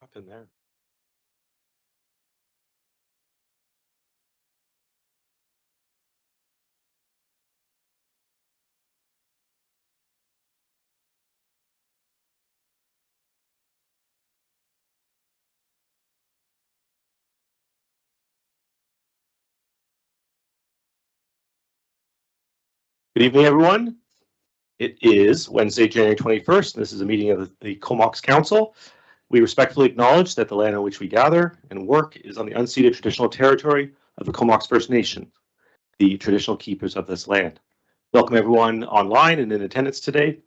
Up in there. Good evening, everyone. It is Wednesday, January 21st. This is a meeting of the Comox Council. We respectfully acknowledge that the land on which we gather and work is on the unceded traditional territory of the Comox First Nation, the traditional keepers of this land. Welcome everyone online and in attendance today.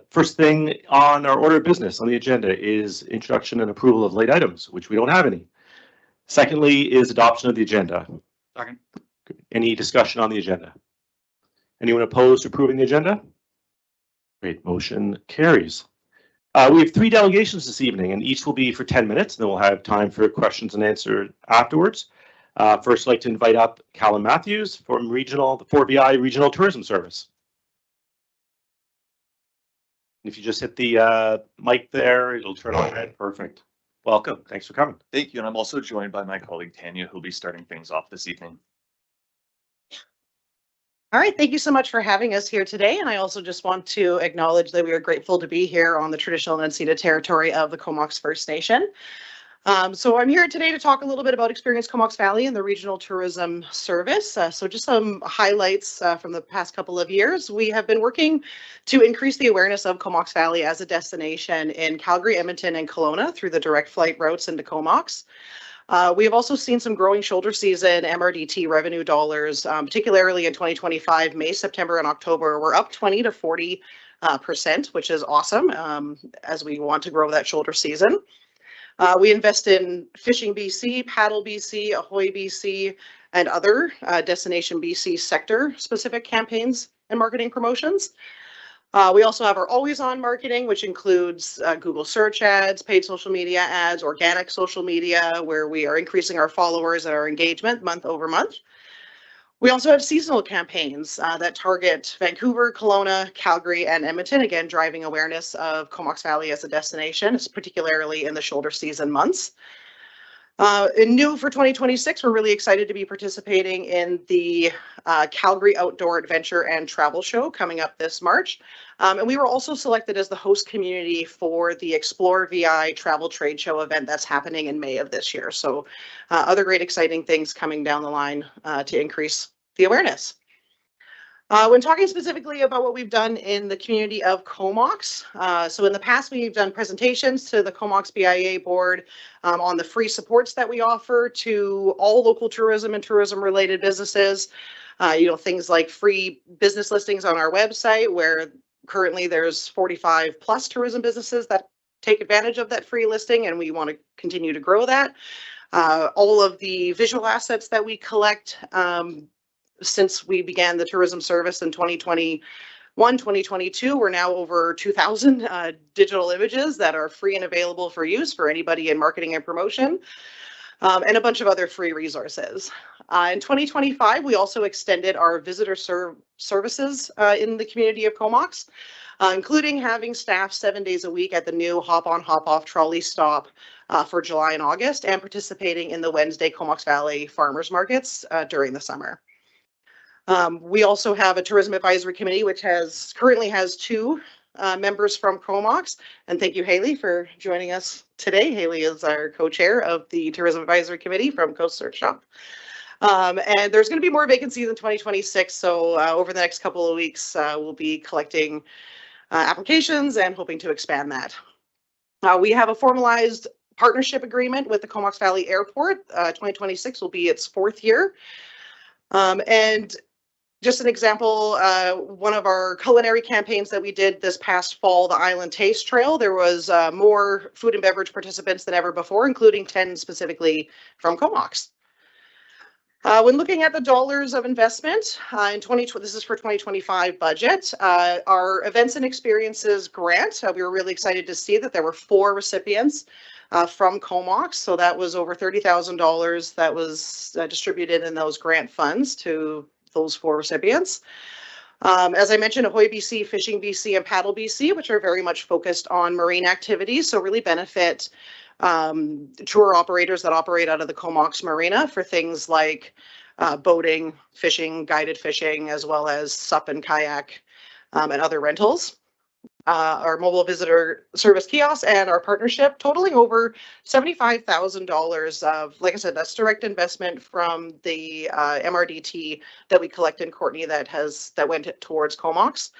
First thing on our order of business on the agenda is introduction and approval of late items, which we don't have any. Secondly is adoption of the agenda. Second. Any discussion on the agenda? Anyone opposed to approving the agenda? Great, motion carries. We have 3 delegations this evening, and each will be for 10 minutes. Then we'll have time for questions and answers afterwards. First, I'd like to invite up Callum Matthews from the 4BI Regional Tourism Service. If you just hit the mic there, it'll turn on red. Perfect. Welcome. Thanks for coming. Thank you. And I'm also joined by my colleague Tanya, who'll be starting things off this evening. All right, thank you so much for having us here today. And I also just want to acknowledge that we are grateful to be here on the traditional and unceded territory of the Comox First Nation. So I'm here today to talk a little bit about Experience Comox Valley and the Regional Tourism Service. So just some highlights from the past couple of years. We have been working to increase the awareness of Comox Valley as a destination in Calgary, Edmonton, and Kelowna through the direct flight routes into Comox. We have also seen some growing shoulder season MRDT revenue dollars, particularly in 2025, May, September, and October. We're up 20 to 40%, which is awesome as we want to grow that shoulder season. We invest in Fishing BC, Paddle BC, Ahoy BC, and other Destination BC sector-specific campaigns and marketing promotions. We also have our always on marketing, which includes Google search ads, paid social media ads, organic social media, where we are increasing our followers and our engagement month over month. We also have seasonal campaigns that target Vancouver, Kelowna, Calgary, and Edmonton, again, driving awareness of Comox Valley as a destination, particularly in the shoulder season months. And new for 2026, we're really excited to be participating in the Calgary Outdoor Adventure and Travel Show coming up this March. And we were also selected as the host community for the Explore VI Travel Trade Show event that's happening in May of this year. So other great exciting things coming down the line to increase the awareness. When talking specifically about what we've done in the community of Comox, so in the past we've done presentations to the Comox BIA board on the free supports that we offer to all local tourism and tourism related businesses. Things like free business listings on our website, where currently there's 45 plus tourism businesses that take advantage of that free listing, and we want to continue to grow that. All of the visual assets that we collect since we began the tourism service in 2021, 2022, we're now over 2,000 digital images that are free and available for use for anybody in marketing and promotion, and a bunch of other free resources. In 2025, we also extended our visitor services in the community of Comox, including having staff 7 days a week at the new hop on, hop off trolley stop for July and August, and participating in the Wednesday Comox Valley farmers markets during the summer. We also have a tourism advisory committee, which currently has 2 members from Comox. And thank you, Haley, for joining us today. Haley is our co-chair of the tourism advisory committee from Coast Search Shop. And there's going to be more vacancies in 2026. So over the next couple of weeks, we'll be collecting applications and hoping to expand that. We have a formalized partnership agreement with the Comox Valley Airport. 2026 will be its 4th year. And just an example, one of our culinary campaigns that we did this past fall, the Island Taste Trail, there was more food and beverage participants than ever before, including 10 specifically from Comox. When looking at the dollars of investment in this is for 2025 budget, our events and experiences grant, we were really excited to see that there were 4 recipients from Comox. So that was over $30,000 that was distributed in those grant funds to those 4 recipients. As I mentioned, Ahoy BC, Fishing BC, and Paddle BC, which are very much focused on marine activities, so really benefit tour operators that operate out of the Comox Marina for things like boating, fishing, guided fishing, as well as SUP and kayak and other rentals. Our mobile visitor service kiosks and our partnership totaling over $75,000 of, like I said, that's direct investment from the MRDT that we collect in Courtenay that went towards Comox.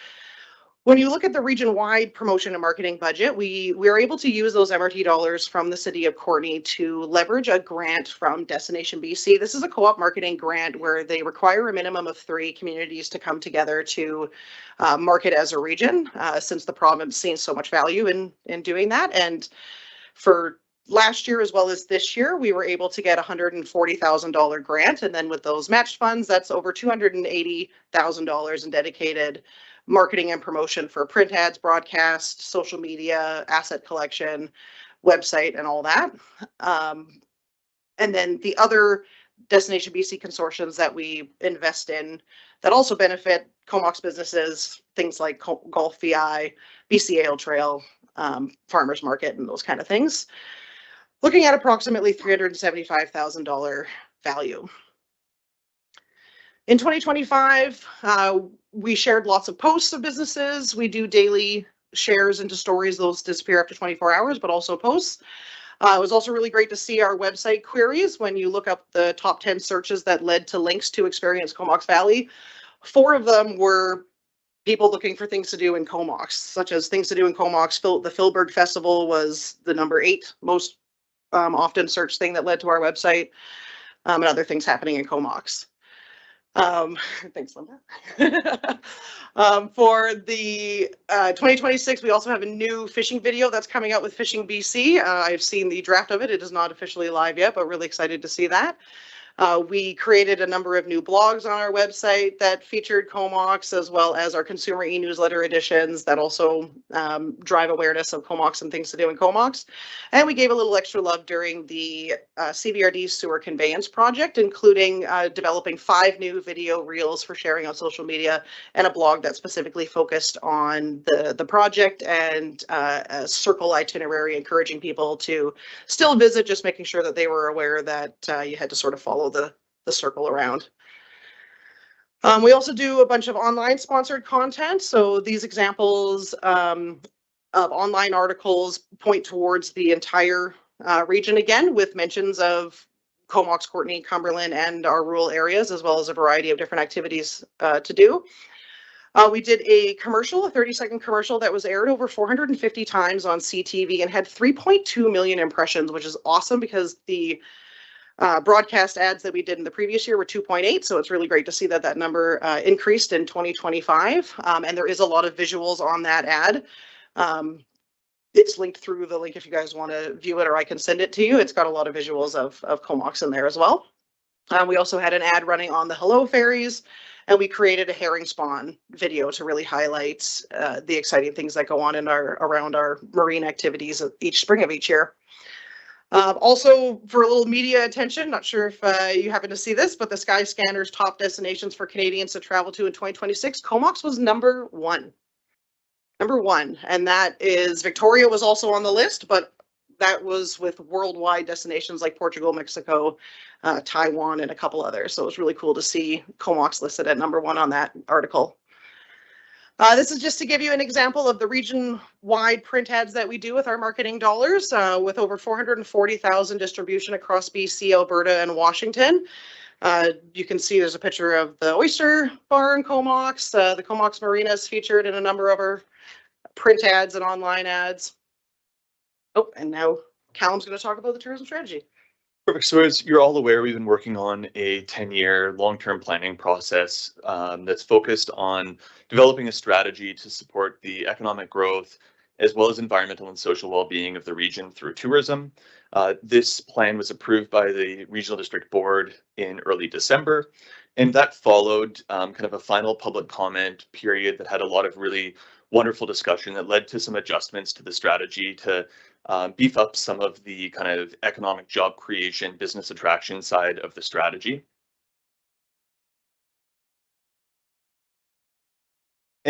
When you look at the region-wide promotion and marketing budget, we are able to use those MRT dollars from the city of Courtenay to leverage a grant from Destination BC. This is a co-op marketing grant where they require a minimum of 3 communities to come together to market as a region, since the province sees so much value in doing that. And for last year as well as this year, we were able to get a $140,000 grant. And then with those matched funds, that's over $280,000 in dedicated marketing and promotion for print ads, broadcast, social media, asset collection, website, and all that. And then the other Destination BC consortiums that we invest in that also benefit Comox businesses, things like Golf VI, BC Ale Trail, Farmers Market, and those kind of things. Looking at approximately $375,000 value. In 2025, we shared lots of posts of businesses. We do daily shares into stories. Those disappear after 24 hours, but also posts. It was also really great to see our website queries. When you look up the top 10 searches that led to links to Experience Comox Valley, 4 of them were people looking for things to do in Comox, such as things to do in Comox. The Philburg Festival was the number 8 most often searched thing that led to our website, and other things happening in Comox. Thanks, Linda. For the 2026, we also have a new fishing video that's coming out with Fishing BC. I've seen the draft of it. It is not officially live yet, but really excited to see that. We created a number of new blogs on our website that featured Comox, as well as our consumer e-newsletter editions that also drive awareness of Comox and things to do in Comox. And we gave a little extra love during the CVRD sewer conveyance project, including developing 5 new video reels for sharing on social media and a blog that specifically focused on the project and a circle itinerary, encouraging people to still visit, just making sure that they were aware that you had to sort of follow the circle around. We also do a bunch of online sponsored content. So these examples of online articles point towards the entire region again, with mentions of Comox, Courtenay, Cumberland, and our rural areas, as well as a variety of different activities to do. We did a commercial, a 30-second commercial that was aired over 450 times on CTV and had 3.2 million impressions, which is awesome because the broadcast ads that we did in the previous year were 2.8, so it's really great to see that that number increased in 2025. And there is a lot of visuals on that ad. It's linked through the link if you guys want to view it, or I can send it to you. It's got a lot of visuals of Comox in there as well. We also had an ad running on the Hello Ferries, and we created a herring spawn video to really highlight the exciting things that go on in around our marine activities each spring of each year. Also, for a little media attention, not sure if you happen to see this, but the Skyscanner's top destinations for Canadians to travel to in 2026, Comox was number 1. Number 1, and that is, Victoria was also on the list, but that was with worldwide destinations like Portugal, Mexico, Taiwan, and a couple others. So it was really cool to see Comox listed at number 1 on that article. This is just to give you an example of the region-wide print ads that we do with our marketing dollars, with over 440,000 distribution across BC, Alberta, and Washington. You can see there's a picture of the Oyster Bar in Comox. The Comox Marina is featured in a number of our print ads and online ads. Oh, and now Callum's going to talk about the tourism strategy. Perfect. So as you're all aware, we've been working on a 10-year long-term planning process that's focused on developing a strategy to support the economic growth as well as environmental and social well-being of the region through tourism. This plan was approved by the Regional District Board in early December, and that followed kind of a final public comment period that had a lot of really wonderful discussion that led to some adjustments to the strategy to beef up some of the kind of economic job creation, business attraction side of the strategy.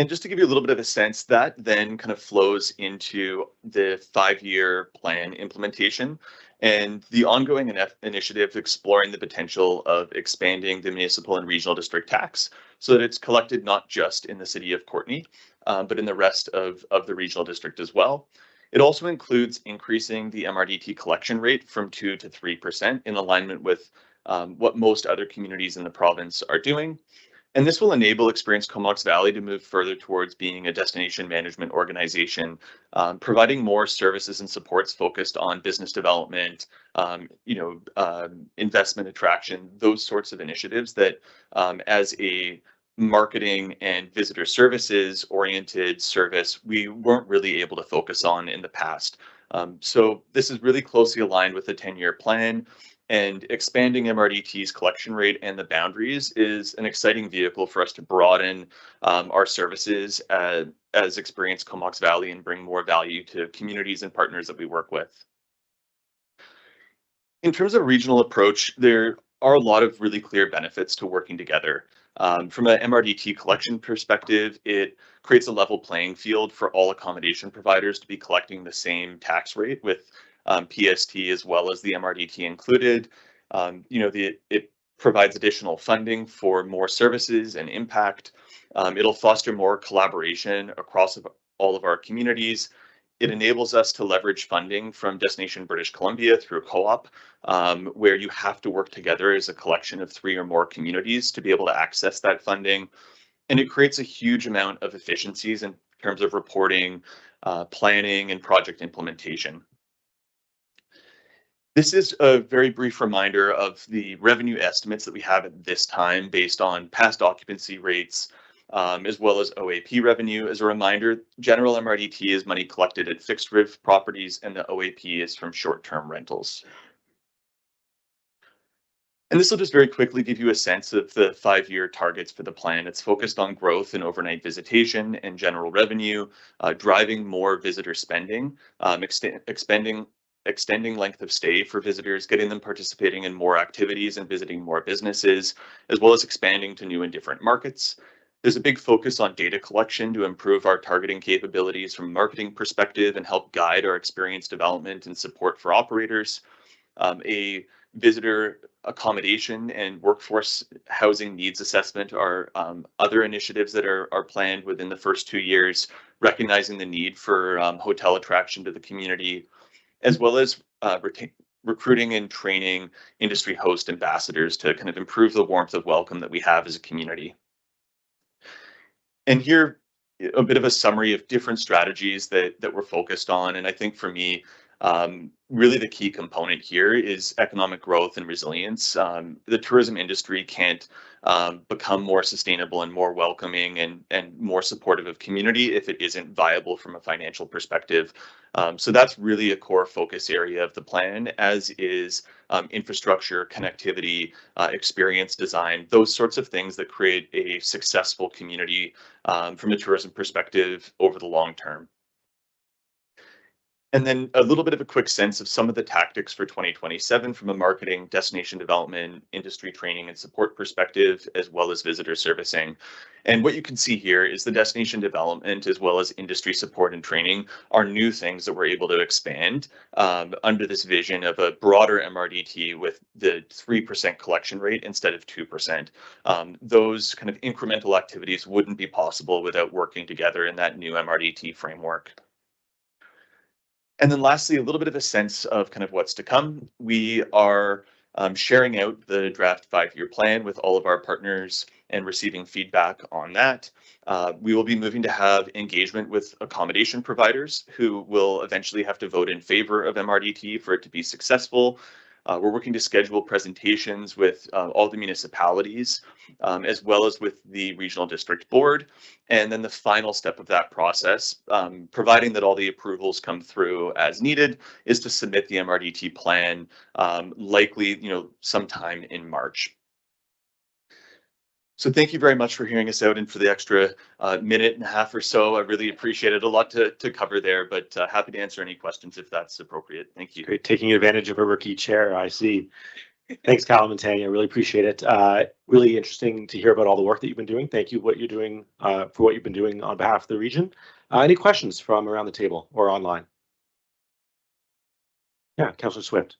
And just to give you a little bit of a sense, that then kind of flows into the 5-year plan implementation and the ongoing initiative exploring the potential of expanding the municipal and regional district tax so that it's collected not just in the city of Courtenay, but in the rest of the regional district as well. It also includes increasing the MRDT collection rate from 2 to 3% in alignment with what most other communities in the province are doing. And this will enable Experience Comox Valley to move further towards being a destination management organization, providing more services and supports focused on business development, investment attraction, those sorts of initiatives that as a marketing and visitor services oriented service, we weren't really able to focus on in the past. So this is really closely aligned with the 10-year plan. And expanding MRDT's collection rate and the boundaries is an exciting vehicle for us to broaden our services as Experience Comox Valley and bring more value to communities and partners that we work with. In terms of regional approach, there are a lot of really clear benefits to working together. From an MRDT collection perspective, it creates a level playing field for all accommodation providers to be collecting the same tax rate with PST as well as the MRDT included. It provides additional funding for more services and impact. It'll foster more collaboration across all of our communities. It enables us to leverage funding from Destination British Columbia through co-op, where you have to work together as a collection of 3 or more communities to be able to access that funding. And it creates a huge amount of efficiencies in terms of reporting, planning, and project implementation. This is a very brief reminder of the revenue estimates that we have at this time based on past occupancy rates, as well as OAP revenue. As a reminder, general MRDT is money collected at fixed roof properties, and the OAP is from short-term rentals. And this will just very quickly give you a sense of the 5-year targets for the plan. It's focused on growth in overnight visitation and general revenue, driving more visitor spending, extending length of stay for visitors, getting them participating in more activities and visiting more businesses, as well as expanding to new and different markets. There's a big focus on data collection to improve our targeting capabilities from a marketing perspective and help guide our experience development and support for operators. A visitor accommodation and workforce housing needs assessment are other initiatives that are planned within the first 2 years, recognizing the need for hotel attraction to the community, as well as recruiting and training industry host ambassadors to kind of improve the warmth of welcome that we have as a community. And here, a bit of a summary of different strategies that we're focused on. And I think for me, really the key component here is economic growth and resilience. The tourism industry can't become more sustainable and more welcoming and more supportive of community if it isn't viable from a financial perspective. So that's really a core focus area of the plan, as is infrastructure, connectivity, experience design, those sorts of things that create a successful community from a tourism perspective over the long term. And then a little bit of a quick sense of some of the tactics for 2027 from a marketing, destination development, industry training and support perspective, as well as visitor servicing. And what you can see here is the destination development as well as industry support and training are new things that we're able to expand under this vision of a broader MRDT with the 3% collection rate instead of 2%. Those kind of incremental activities wouldn't be possible without working together in that new MRDT framework. And then lastly, a little bit of a sense of kind of what's to come. We are sharing out the draft 5-year plan with all of our partners and receiving feedback on that. We will be moving to have engagement with accommodation providers who will eventually have to vote in favor of MRDT for it to be successful. We're working to schedule presentations with all the municipalities, as well as with the regional district board. And then the final step of that process, providing that all the approvals come through as needed, is to submit the MRDT plan, likely, sometime in March. So thank you very much for hearing us out and for the extra minute and a half or so. I really appreciate it. A lot to cover there, but happy to answer any questions if that's appropriate. Thank you. Great, taking advantage of a rookie chair, I see. Thanks, Callum and Tanya. I really appreciate it. Really interesting to hear about all the work that you've been doing. Thank you what you're doing for what you've been doing on behalf of the region. Any questions from around the table or online? Yeah, Councillor Swift.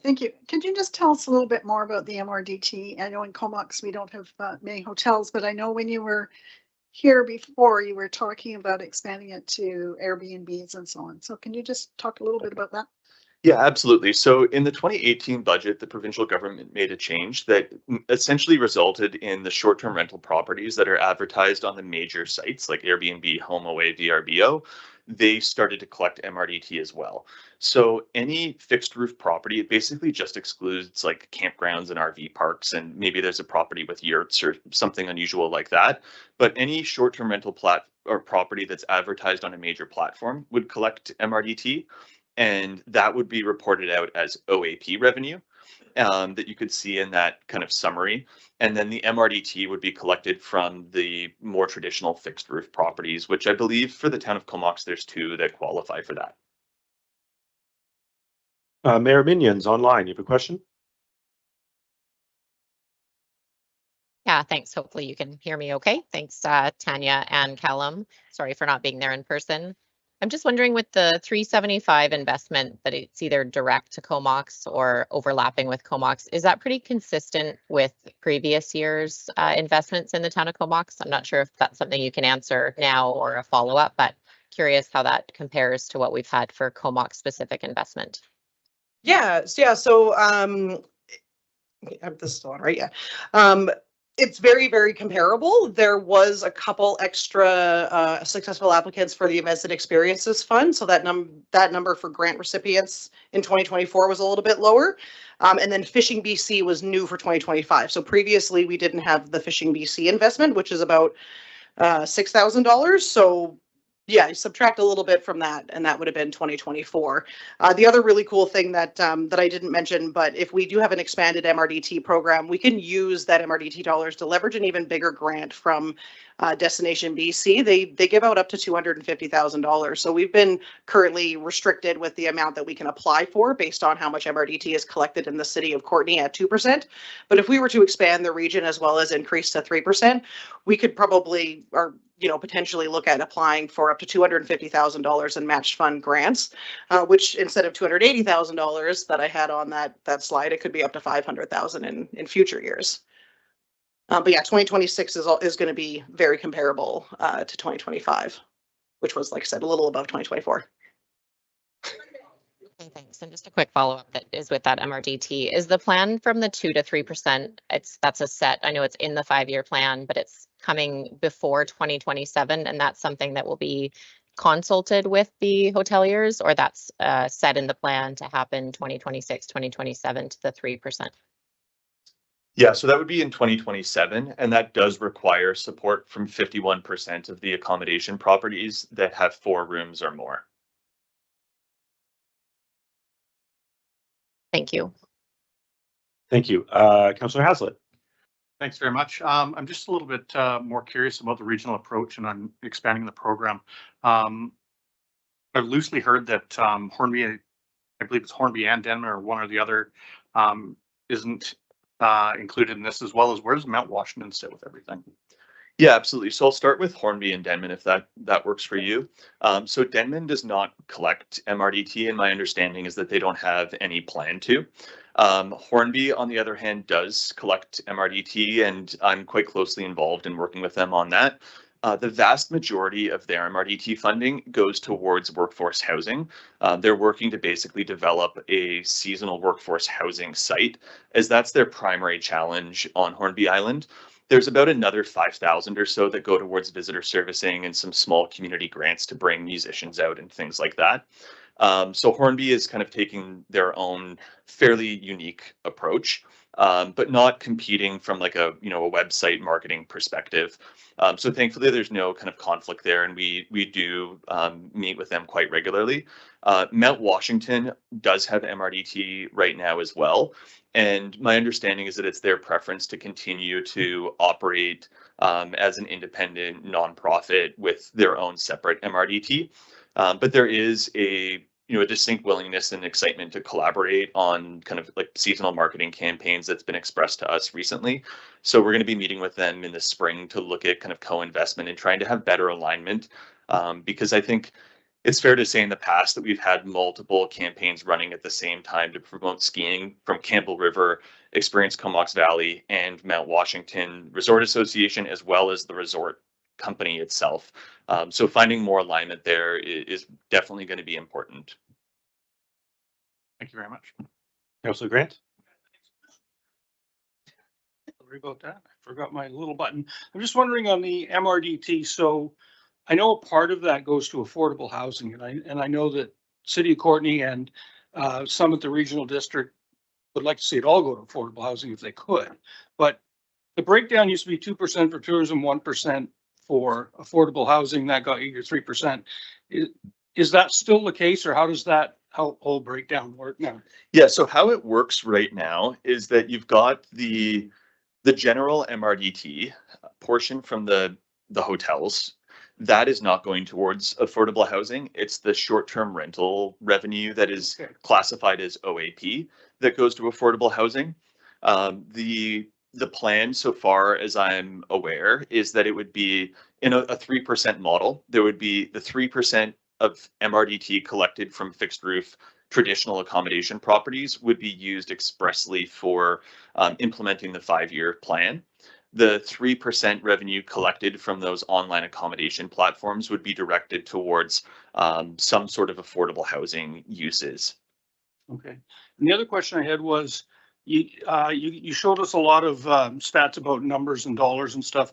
Thank you. Could you just tell us a little bit more about the MRDT? I know in Comox we don't have many hotels, but I know when you were here before, you were talking about expanding it to Airbnbs and so on. So can you just talk a little bit about that? Yeah, absolutely. So in the 2018 budget, the provincial government made a change that essentially resulted in the short-term rental properties that are advertised on the major sites like Airbnb, HomeAway, VRBO. They started to collect MRDT as well. So any fixed roof property, it basically just excludes like campgrounds and RV parks, and maybe there's a property with yurts or something unusual like that. But any short-term rental property that's advertised on a major platform would collect MRDT. And that would be reported out as OAP revenue that you could see in that kind of summary. And then the MRDT would be collected from the more traditional fixed roof properties, which I believe for the town of Comox, there's 2 that qualify for that. Mayor Minions online, you have a question? Yeah, thanks. Hopefully you can hear me okay. Thanks, Tanya and Callum. Sorry for not being there in person. I'm just wondering with the 375 investment that it's either direct to Comox or overlapping with Comox, is that pretty consistent with previous years' investments in the town of Comox? I'm not sure if that's something you can answer now or a follow-up, but curious how that compares to what we've had for Comox specific investment. Yeah. So this is on, right? Yeah. It's very, very comparable. There was a couple extra successful applicants for the Events and Experiences Fund. So that number for grant recipients in 2024 was a little bit lower. And then Fishing BC was new for 2025. So previously we didn't have the Fishing BC investment, which is about $6,000. So yeah, you subtract a little bit from that, and that would have been 2024. The other really cool thing that I didn't mention, but if we do have an expanded MRDT program, we can use that MRDT dollars to leverage an even bigger grant from Destination BC. They give out up to $250,000. So we've been currently restricted with the amount that we can apply for based on how much MRDT is collected in the city of Courtenay at 2%. But if we were to expand the region as well as increase to 3%, we could probably, or potentially look at applying for up to $250,000 in matched fund grants, which instead of $280,000 that I had on that slide, it could be up to $500,000 in future years. But yeah, 2026 is going to be very comparable to 2025, which was, like I said, a little above 2024. Okay, thanks. And just a quick follow-up that is with that MRDT. Is the plan from the 2 to 3%? That's a set. I know it's in the 5-year plan, but it's coming before 2027, and that's something that will be consulted with the hoteliers, or that's set in the plan to happen 2026, 2027 to the 3%? Yeah, so that would be in 2027, and that does require support from 51% of the accommodation properties that have 4 rooms or more. Thank you. Thank you. Councillor Haslett. Thanks very much. I'm just a little bit more curious about the regional approach and on expanding the program. I've loosely heard that Hornby, I believe it's Hornby and Denman or one or the other, isn't included in this, as well as where does Mount Washington sit with everything? Yeah, absolutely. So I'll start with Hornby and Denman if that works for you. So Denman does not collect MRDT, and my understanding is that they don't have any plan to. Hornby, on the other hand, does collect MRDT, and I'm quite closely involved in working with them on that. The vast majority of their MRDT funding goes towards workforce housing. They're working to basically develop a seasonal workforce housing site, as that's their primary challenge on Hornby Island. There's about another 5,000 or so that go towards visitor servicing and some small community grants to bring musicians out and things like that. So Hornby is kind of taking their own fairly unique approach, but not competing from like a website marketing perspective. So thankfully there's no kind of conflict there, and we do meet with them quite regularly. Mount Washington does have MRDT right now as well. And my understanding is that it's their preference to continue to operate as an independent nonprofit with their own separate MRDT. But there is a a distinct willingness and excitement to collaborate on kind of like seasonal marketing campaigns that's been expressed to us recently. So we're going to be meeting with them in the spring to look at kind of co-investment and trying to have better alignment. Because I think it's fair to say in the past that we've had multiple campaigns running at the same time to promote skiing from Campbell River, Experience Comox Valley, and Mount Washington Resort Association, as well as the resort company itself. So finding more alignment there is definitely going to be important. Thank you very much. Councillor Grant? Sorry about that. I forgot my little button. I'm just wondering on the MRDT. So I know a part of that goes to affordable housing, and I know that City of Courtenay and some at the regional district would like to see it all go to affordable housing if they could. But the breakdown used to be 2% for tourism, 1% for affordable housing. That got you your 3%. Is that still the case, or how does that whole breakdown work now? Yeah, so how it works right now is that you've got the general MRDT portion from the hotels. That is not going towards affordable housing. It's the short-term rental revenue that is classified as OAP that goes to affordable housing. The plan, so far as I'm aware, is that it would be in a 3% model. There would be the 3% of MRDT collected from fixed roof traditional accommodation properties would be used expressly for implementing the 5-year plan. The 3% revenue collected from those online accommodation platforms would be directed towards some sort of affordable housing uses. Okay. And the other question I had was, you showed us a lot of stats about numbers and dollars and stuff.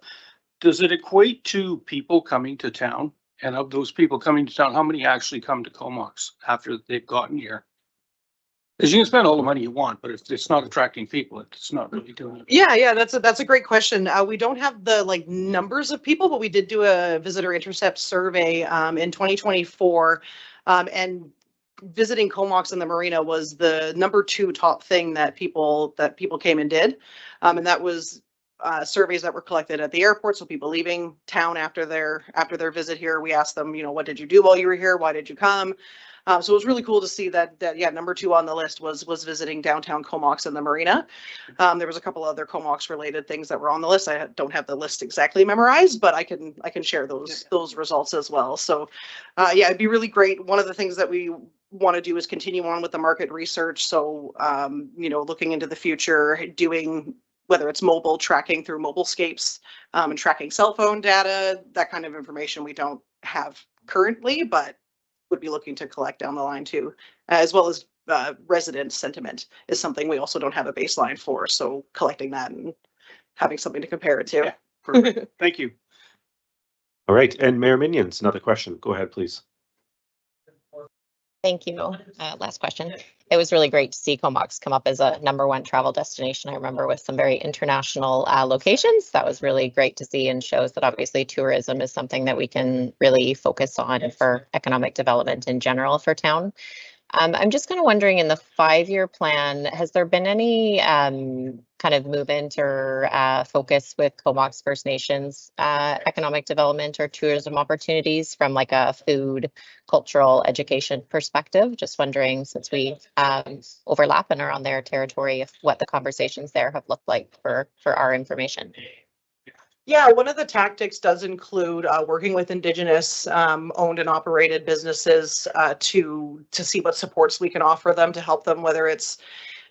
Does it equate to people coming to town? And of those people coming to town, how many actually come to Comox after they've gotten here? Because you can spend all the money you want, but if it's not attracting people, it's not really doing it. Yeah, that's a great question. We don't have the numbers of people, but we did do a visitor intercept survey in 2024, and visiting Comox and the marina was the number 2 top thing that people came and did, and that was surveys that were collected at the airport. So people leaving town after their visit here, we asked them, what did you do while you were here? Why did you come? So it was really cool to see that number 2 on the list was visiting downtown Comox and the marina. There was a couple other Comox related things that were on the list. I don't have the list exactly memorized, but I can share those results as well. So it'd be really great. One of the things that we want to do is continue on with the market research. So looking into the future, doing whether it's mobile tracking through Mobilescapes and tracking cell phone data, that kind of information we don't have currently, but would be looking to collect down the line too, as well as resident sentiment is something we also don't have a baseline for. So collecting that and having something to compare it to. Yeah, perfect. Thank you. All right, and Mayor Minions, another question. Go ahead, please. Thank you. Last question. It was really great to see Comox come up as a #1 travel destination. I remember with some very international locations. That was really great to see, and shows that obviously tourism is something that we can really focus on for economic development in general for town. I'm just kind of wondering, in the 5-year plan, has there been any kind of movement or focus with Comox First Nations economic development or tourism opportunities from a food, cultural, education perspective? Just wondering, since we overlap and are on their territory, if what the conversations there have looked like for our information. Yeah, one of the tactics does include working with Indigenous owned and operated businesses to see what supports we can offer them to help them, whether it's,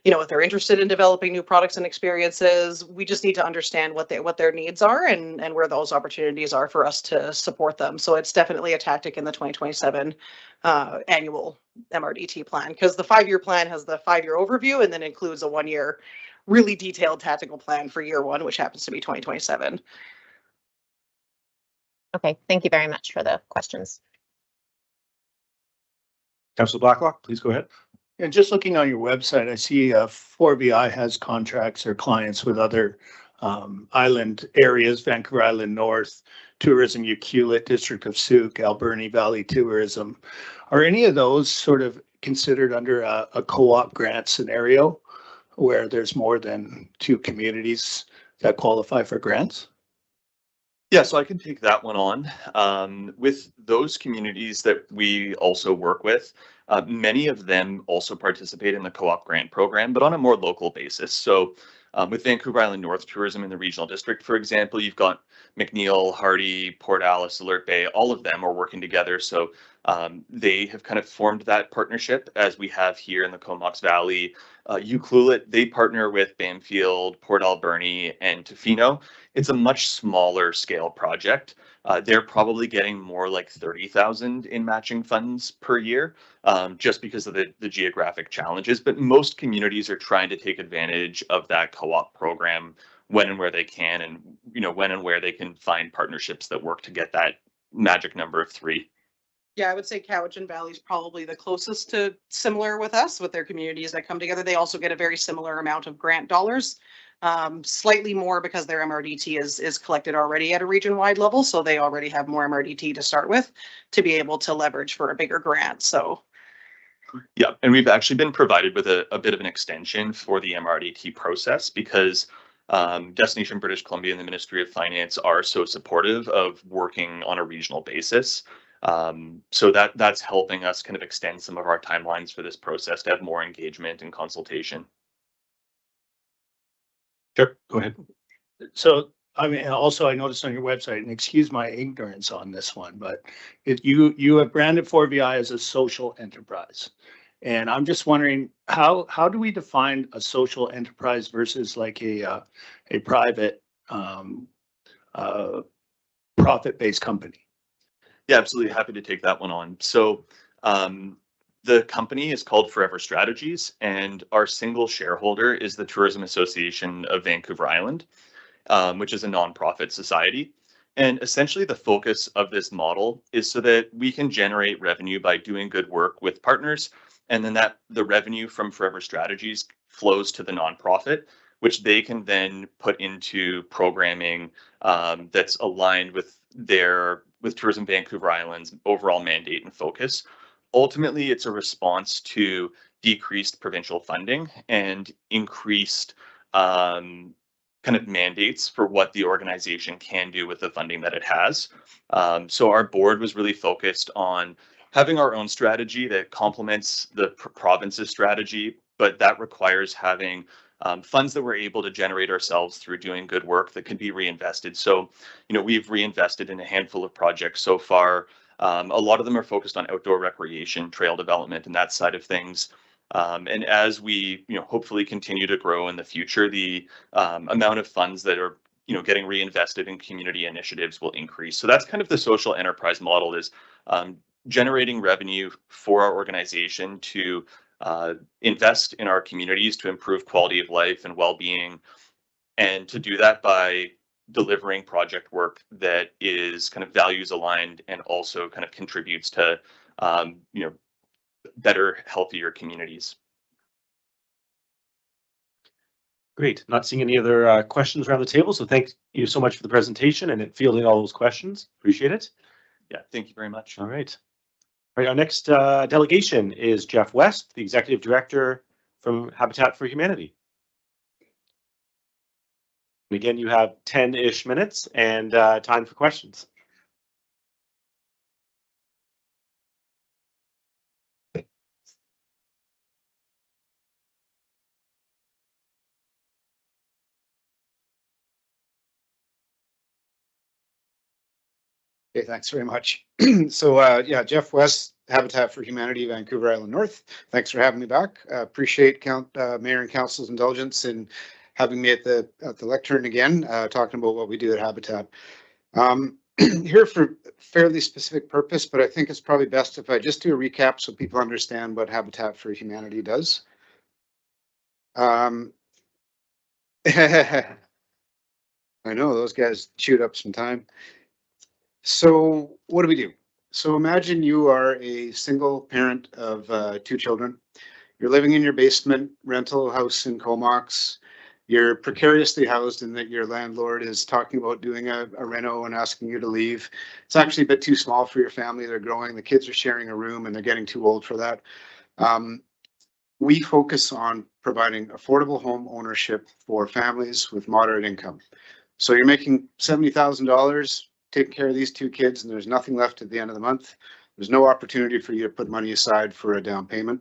if they're interested in developing new products and experiences. We just need to understand what their needs are and where those opportunities are for us to support them. So it's definitely a tactic in the 2027 annual MRDT plan, because the 5-year plan has the 5-year overview and then includes a 1-year really detailed tactical plan for year 1, which happens to be 2027. Okay, thank you very much for the questions. Councillor Blacklock, please go ahead. And just looking on your website, I see 4BI has contracts or clients with other island areas, Vancouver Island North, Tourism Ucluelet, District of Sauk, Alberni Valley Tourism. Are any of those sort of considered under a co-op grant scenario, where there's more than 2 communities that qualify for grants? Yeah, so I can take that one on. With those communities that we also work with, many of them also participate in the co-op grant program, but on a more local basis. So with Vancouver Island North Tourism in the regional district, for example, you've got McNeil, Hardy, Port Alice, Alert Bay, all of them are working together. So they have kind of formed that partnership as we have here in the Comox Valley. Ucluelet, they partner with Bamfield, Port Alberni, and Tofino. It's a much smaller scale project. They're probably getting more like 30,000 in matching funds per year, just because of the geographic challenges. But most communities are trying to take advantage of that co-op program when and where they can, and when and where they can find partnerships that work to get that magic number of 3. Yeah, I would say Cowichan Valley is probably the closest to similar with us, with their communities that come together. They also get a very similar amount of grant dollars, slightly more because their MRDT is collected already at a region-wide level, so they already have more MRDT to start with to be able to leverage for a bigger grant. So yeah, and we've actually been provided with a bit of an extension for the MRDT process because Destination British Columbia and the Ministry of Finance are so supportive of working on a regional basis. So that's helping us kind of extend some of our timelines for this process to have more engagement and consultation. Sure, go ahead. So, I mean, also I noticed on your website, and excuse my ignorance on this one, but you have branded 4BI as a social enterprise. And I'm just wondering, how do we define a social enterprise versus like a private profit-based company? Yeah, absolutely. Happy to take that one on. So the company is called Forever Strategies, and our single shareholder is the Tourism Association of Vancouver Island, which is a nonprofit society. And essentially the focus of this model is so that we can generate revenue by doing good work with partners, and then that the revenue from Forever Strategies flows to the nonprofit, which they can then put into programming that's aligned with Tourism Vancouver Island's overall mandate and focus. Ultimately, it's a response to decreased provincial funding and increased kind of mandates for what the organization can do with the funding that it has. So our board was really focused on having our own strategy that complements the province's strategy, but that requires having funds that we're able to generate ourselves through doing good work that can be reinvested. So, we've reinvested in a handful of projects so far. A lot of them are focused on outdoor recreation, trail development, and that side of things. And as we, hopefully continue to grow in the future, the amount of funds that are, getting reinvested in community initiatives will increase. So that's kind of the social enterprise model, is generating revenue for our organization to invest in our communities to improve quality of life and well-being, and to do that by delivering project work that is kind of values aligned and also kind of contributes to better, healthier communities. Great. Not seeing any other questions around the table, so thank you so much for the presentation and fielding all those questions. Appreciate it. Yeah, thank you very much. All right. All right, our next delegation is Jeff West, the Executive Director from Habitat for Humanity. And again, you have 10-ish minutes and time for questions. Okay, thanks very much. So yeah, Jeff West, Habitat for Humanity, Vancouver Island North. Thanks for having me back. Appreciate Mayor and Council's indulgence in having me at the lectern again, talking about what we do at Habitat. Here for fairly specific purpose, but I think it's probably best if I just do a recap so people understand what Habitat for Humanity does. I know those guys chewed up some time. So what do we do? So imagine you are a single parent of 2 children. You're living in your basement rental house in Comox. You're precariously housed in that your landlord is talking about doing a reno and asking you to leave. It's actually a bit too small for your family. They're growing. The kids are sharing a room and they're getting too old for that. We focus on providing affordable home ownership for families with moderate income. So you're making $70,000, taking care of these two kids, and there's nothing left at the end of the month. There's no opportunity for you to put money aside for a down payment,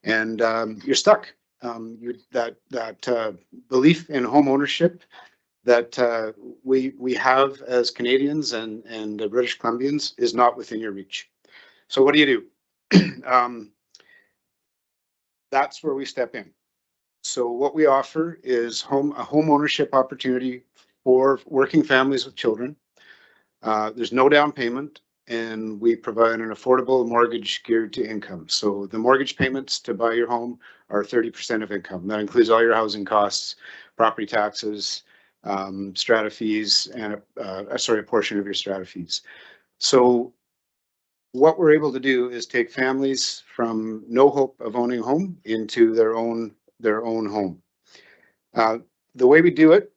and you're stuck. That belief in home ownership that we have as Canadians and British Columbians is not within your reach. So what do you do? That's where we step in. So what we offer is a home ownership opportunity for working families with children. There's no down payment, and we provide an affordable mortgage geared to income. So the mortgage payments to buy your home are 30% of income. That includes all your housing costs, property taxes, strata fees, and a portion of your strata fees. So what we're able to do is take families from no hope of owning a home into their own home. The way we do it,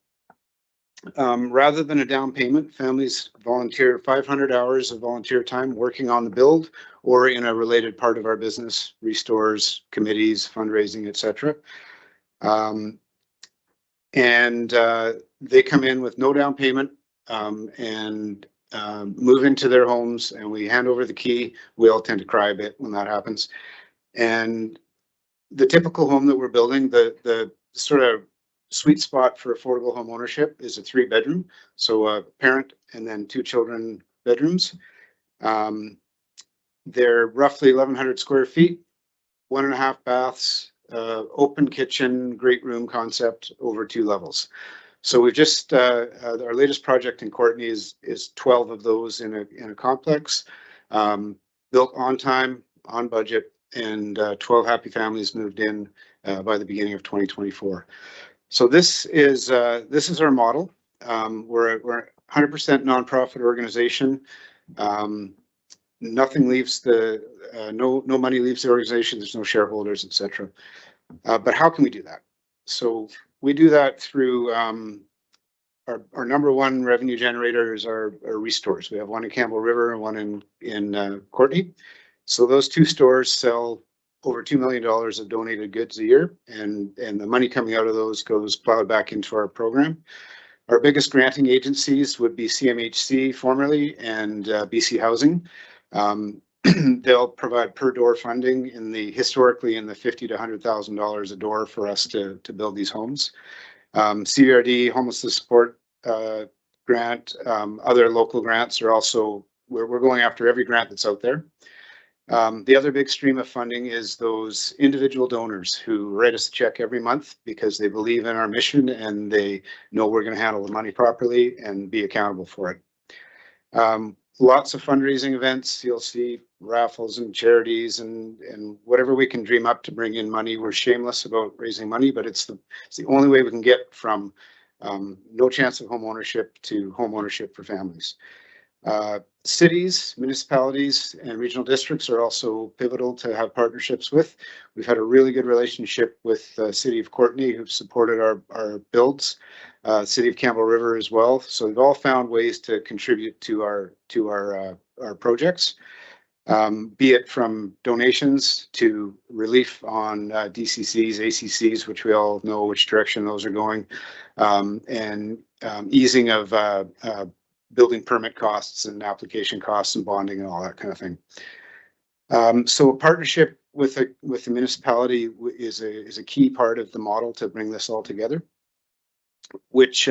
rather than a down payment, families volunteer 500 hours of volunteer time working on the build or in a related part of our business, restores, committees, fundraising, etc. And they come in with no down payment and move into their homes, and we hand over the key. We all tend to cry a bit when that happens. And the typical home that we're building, the sort of sweet spot for affordable home ownership is a 3-bedroom. So a parent and then 2 children bedrooms. They're roughly 1,100 square feet, 1.5 baths, open kitchen, great room concept over 2 levels. So we've just, our latest project in Courtenay is 12 of those in a complex, built on time, on budget, and 12 happy families moved in by the beginning of 2024. So this is our model. We're a 100% nonprofit organization. Nothing leaves no money leaves the organization. There's no shareholders, etc. But how can we do that? So we do that through our number one revenue generator is our restores. We have one in Campbell River and one in Courtenay. So those 2 stores sell over $2 million of donated goods a year, and the money coming out of those goes plowed back into our program. Our biggest granting agencies would be CMHC formerly and BC Housing. They'll provide per door funding historically in the $50,000 to $100,000 a door for us to build these homes. CVRD, Homelessness Support Grant, other local grants are also, we're going after every grant that's out there. The other big stream of funding is those individual donors who write us a check every month because they believe in our mission and they know we're going to handle the money properly and be accountable for it. Lots of fundraising events. You'll see raffles and charities and whatever we can dream up to bring in money. We're shameless about raising money, but it's the only way we can get from no chance of home ownership to home ownership for families. Cities, municipalities, and regional districts are also pivotal to have partnerships with. We've had a really good relationship with the City of Courtenay, who've supported our builds. City of Campbell River as well. So we've all found ways to contribute to our projects, be it from donations to relief on DCCs, ACCs, which we all know which direction those are going, and easing of building permit costs and application costs and bonding and all that kind of thing. So a partnership with the municipality is a key part of the model to bring this all together, which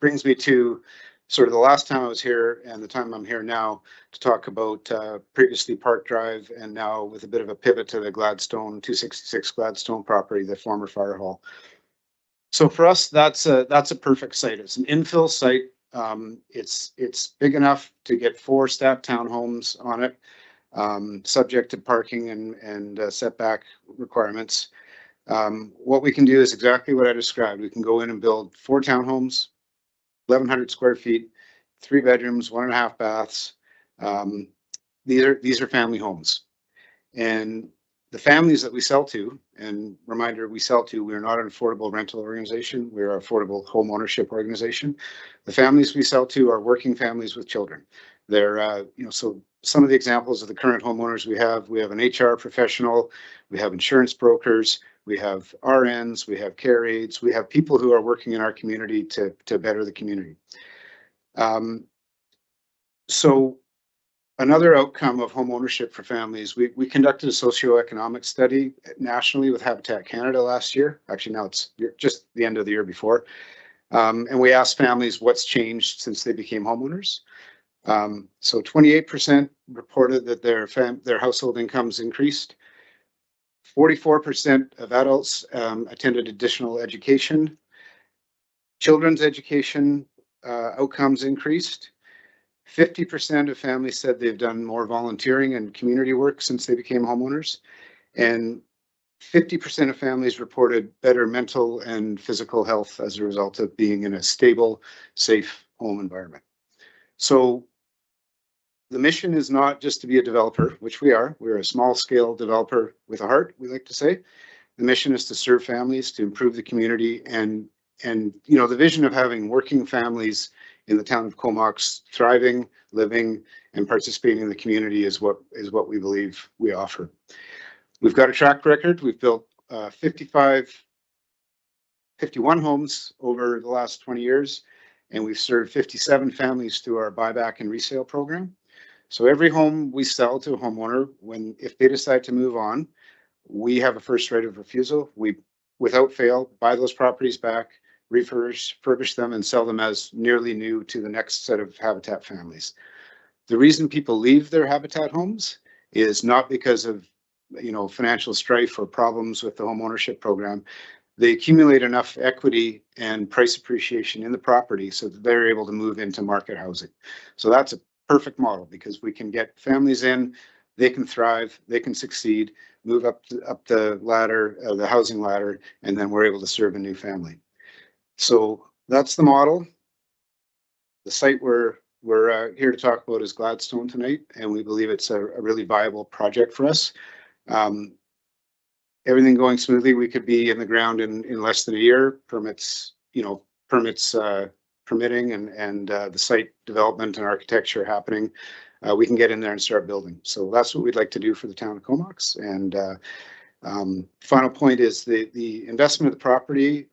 brings me to sort of the last time I was here and the time I'm here now to talk about previously Park Drive and now with a bit of a pivot to the Gladstone 266 Gladstone property, the former fire hall. So for us, that's a perfect site. It's an infill site. It's big enough to get 4 stacked townhomes on it, subject to parking and setback requirements. What we can do is exactly what I described. We can go in and build 4 townhomes, 1,100 square feet, 3 bedrooms, 1.5 baths. These are family homes, and the families that we sell to, and reminder, we're not an affordable rental organization. We're an affordable home ownership organization. The families we sell to are working families with children. They're, so some of the examples of the current homeowners we have an HR professional, we have insurance brokers, we have RNs, we have care aides, we have people who are working in our community to better the community. So another outcome of home ownership for families, we conducted a socioeconomic study nationally with Habitat Canada last year. Actually, now it's just the end of the year before. And we asked families what's changed since they became homeowners. So 28% reported that their household incomes increased. 44% of adults attended additional education. Children's education outcomes increased. 50% of families said they've done more volunteering and community work since they became homeowners. And 50% of families reported better mental and physical health as a result of being in a stable, safe home environment. So the mission is not just to be a developer, which we are. We're a small scale developer with a heart, we like to say. The mission is to serve families, to improve the community, and you know, the vision of having working families in the town of Comox thriving, living, and participating in the community is what we believe we offer. We've got a track record. We've built 51 homes over the last 20 years, and we've served 57 families through our buyback and resale program. So every home we sell to a homeowner, if they decide to move on, we have a first right of refusal. We, without fail, buy those properties back, refurbish them, and sell them as nearly new to the next set of Habitat families. The reason people leave their Habitat homes is not because of, you know, financial strife or problems with the home ownership program. They accumulate enough equity and price appreciation in the property so that they're able to move into market housing. So that's a perfect model because we can get families in, they can thrive, they can succeed, move up the ladder, the housing ladder, and then we're able to serve a new family. So that's the model. The site we're here to talk about is Gladstone tonight, and we believe it's a really viable project for us. Everything going smoothly, we could be in the ground in less than a year. Permits, permitting and the site development and architecture happening. We can get in there and start building. So that's what we'd like to do for the town of Comox. And final point is the investment of the property,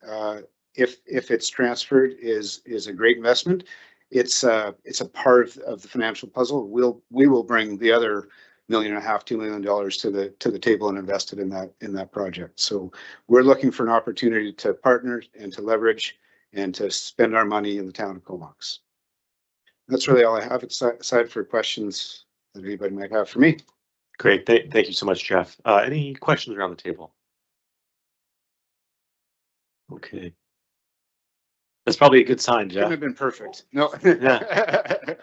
if it's transferred, is a great investment. It's a part of the financial puzzle. We will bring the other $1.5 million, $2 million to the table and invest it in that project. So we're looking for an opportunity to partner and to leverage and to spend our money in the town of Comox. That's really all I have, aside for questions that anybody might have for me. Great. Thank you so much, Jeff. Any questions around the table? Okay. That's probably a good sign, Jeff. Couldn't have been perfect. No. Yeah.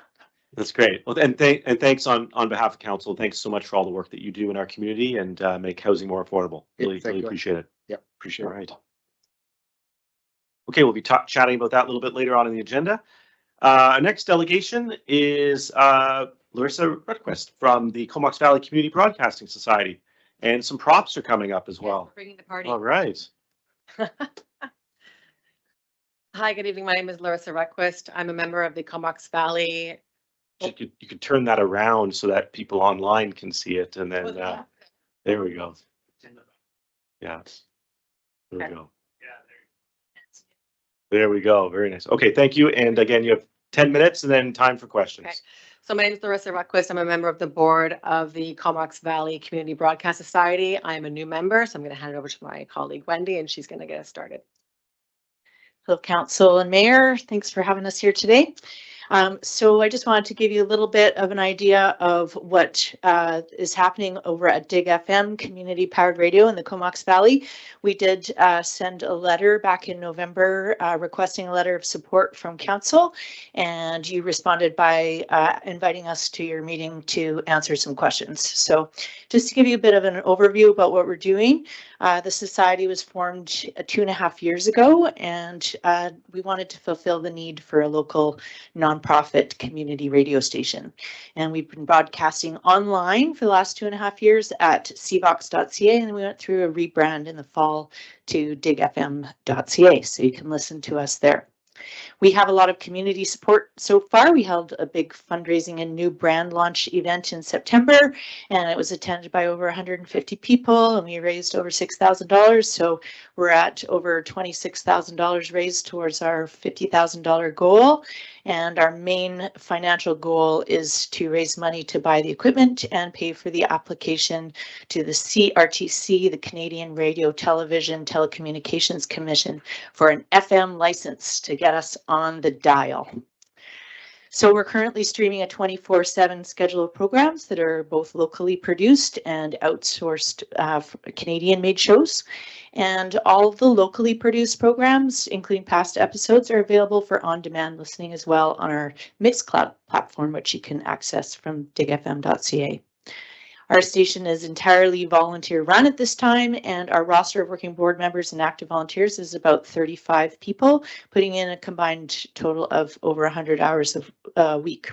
That's great. Well, and thanks on behalf of council. Thanks so much for all the work that you do in our community and make housing more affordable. Really appreciate it. Yeah, appreciate it. All right. Okay, we'll be chatting about that a little bit later on in the agenda. Our next delegation is Larissa Rudquist from the Comox Valley Community Broadcasting Society, and some props are coming up as well. Bringing the party. All right. Hi, good evening. My name is Larissa Rudquist. I'm a member of the Comox Valley. You could turn that around so that people online can see it, and then there we go. Yeah, there we go. There we go. Very nice. Okay, thank you. And again, you have 10 minutes and then time for questions. Okay. So my name is Larissa Rudquist. I'm a member of the board of the Comox Valley Community Broadcast Society. I'm a new member, so I'm going to hand it over to my colleague Wendy, and she's going to get us started. Hello, Council and Mayor. Thanks for having us here today. So I just wanted to give you a little bit of an idea of what is happening over at Dig FM Community Powered Radio in the Comox Valley. We did send a letter back in November requesting a letter of support from Council, and you responded by inviting us to your meeting to answer some questions. So just to give you a bit of an overview about what we're doing, the Society was formed 2.5 years ago, and we wanted to fulfill the need for a local nonprofit community radio station. And we've been broadcasting online for the last 2.5 years at cvox.ca, and we went through a rebrand in the fall to digfm.ca, so you can listen to us there. We have a lot of community support so far. We held a big fundraising and new brand launch event in September, and it was attended by over 150 people, and we raised over $6,000. So we're at over $26,000 raised towards our $50,000 goal. And our main financial goal is to raise money to buy the equipment and pay for the application to the CRTC, the Canadian Radio, Television, Telecommunications Commission, for an FM license to get us on the dial. So we're currently streaming a 24/7 schedule of programs that are both locally produced and outsourced Canadian-made shows. And all of the locally produced programs, including past episodes, are available for on-demand listening as well on our Mixcloud platform, which you can access from digfm.ca. Our station is entirely volunteer run at this time, and our roster of working board members and active volunteers is about 35 people, putting in a combined total of over 100 hours a week.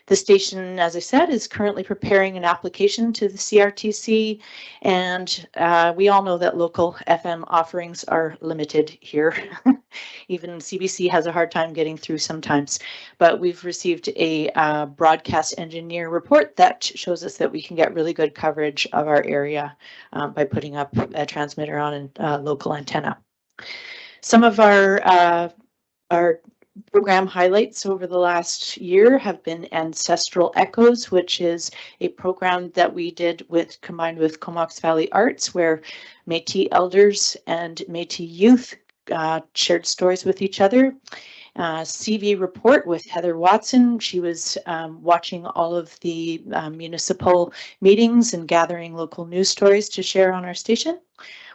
The station, as I said, is currently preparing an application to the CRTC, and we all know that local FM offerings are limited here. Even CBC has a hard time getting through sometimes, but we've received a broadcast engineer report that shows us that we can get really good coverage of our area by putting up a transmitter on a local antenna. Some of our program highlights over the last year have been Ancestral Echoes, which is a program that we did combined with Comox Valley Arts, where Métis elders and Métis youth shared stories with each other. CV Report with Heather Watson. She was watching all of the municipal meetings and gathering local news stories to share on our station.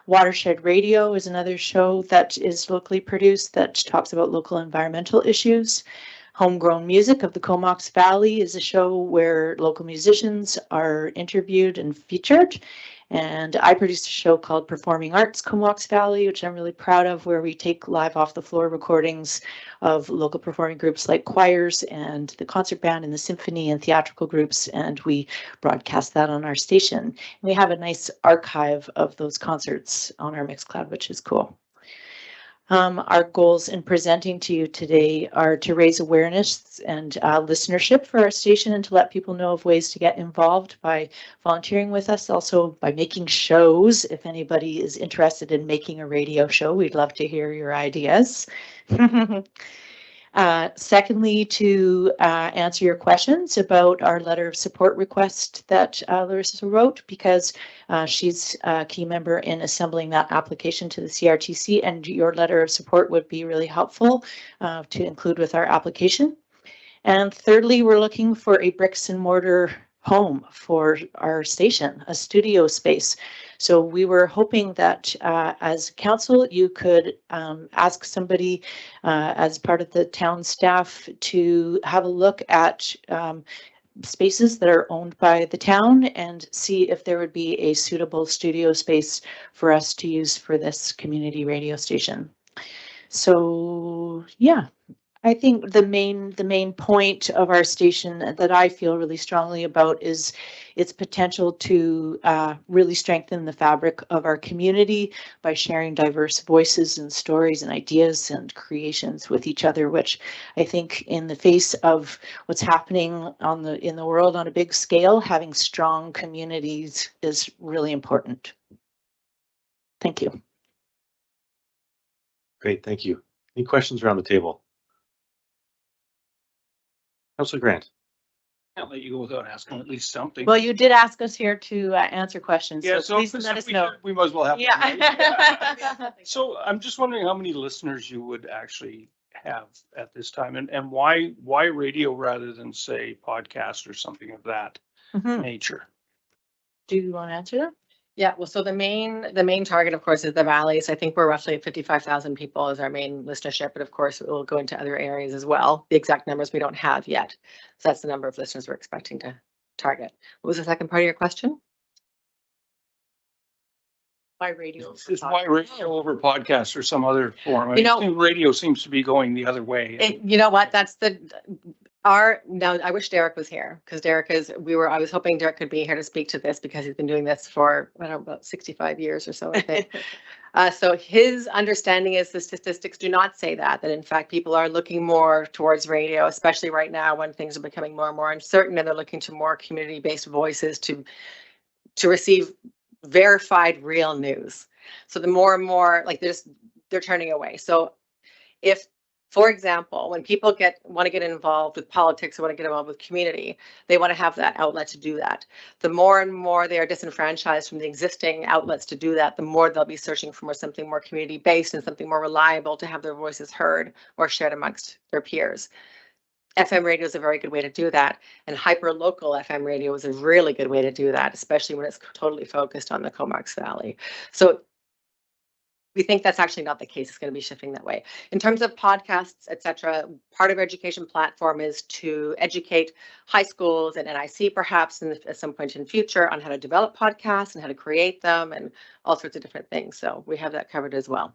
Watershed Radio is another show that is locally produced that talks about local environmental issues. Homegrown Music of the Comox Valley is a show where local musicians are interviewed and featured. And I produced a show called Performing Arts Comox Valley, which I'm really proud of, where we take live off the floor recordings of local performing groups like choirs and the concert band and the symphony and theatrical groups, and we broadcast that on our station. And we have a nice archive of those concerts on our Mixcloud, which is cool. Our goals in presenting to you today are to raise awareness and listenership for our station, and to let people know of ways to get involved by volunteering with us, also by making shows. If anybody is interested in making a radio show, we'd love to hear your ideas. Secondly, to answer your questions about our letter of support request that Larissa wrote, because she's a key member in assembling that application to the CRTC, and your letter of support would be really helpful to include with our application. And thirdly, we're looking for a bricks and mortar home for our station, a studio space. So we were hoping that as council, you could ask somebody as part of the town staff to have a look at spaces that are owned by the town and see if there would be a suitable studio space for us to use for this community radio station. So yeah. I think the main point of our station that I feel really strongly about is its potential to really strengthen the fabric of our community by sharing diverse voices and stories and ideas and creations with each other, which I think in the face of what's happening in the world on a big scale, having strong communities is really important. Thank you. Great, thank you. Any questions around the table? Councilor Grant. Can't let you go without asking at least something. Well, you did ask us here to answer questions, Yeah, so please let us know. We might as well have. Yeah. So I'm just wondering how many listeners you would actually have at this time, and why radio rather than, say, podcast or something of that nature? Do you want to answer that? Yeah, well, so the main target, of course, is the valley. So I think we're roughly at 55,000 people as our main listenership, but of course it will go into other areas as well. The exact numbers we don't have yet. So that's the number of listeners we're expecting to target. What was the second part of your question? Why radio? Is why radio over podcast or some other form? You know, I think radio seems to be going the other way. You know what? That's No, I wish Derek was here because I was hoping Derek could be here to speak to this because he's been doing this for, I don't know, about 65 years or so, I think. So his understanding is the statistics do not say that in fact, people are looking more towards radio, especially right now when things are becoming more and more uncertain and they're looking to more community-based voices to receive verified real news. So the more and more like they're turning away. So if, for example, when people want to get involved with politics or want to get involved with community, they want to have that outlet to do that. The more and more they are disenfranchised from the existing outlets to do that, the more they'll be searching for something more community-based and something more reliable to have their voices heard or shared amongst their peers. FM radio is a very good way to do that. And hyper-local FM radio is a really good way to do that, especially when it's totally focused on the Comox Valley. So we think that's actually not the case. It's going to be shifting that way. In terms of podcasts, etc., part of our education platform is to educate high schools and NIC perhaps at some point in future on how to develop podcasts and how to create them and all sorts of different things. So we have that covered as well.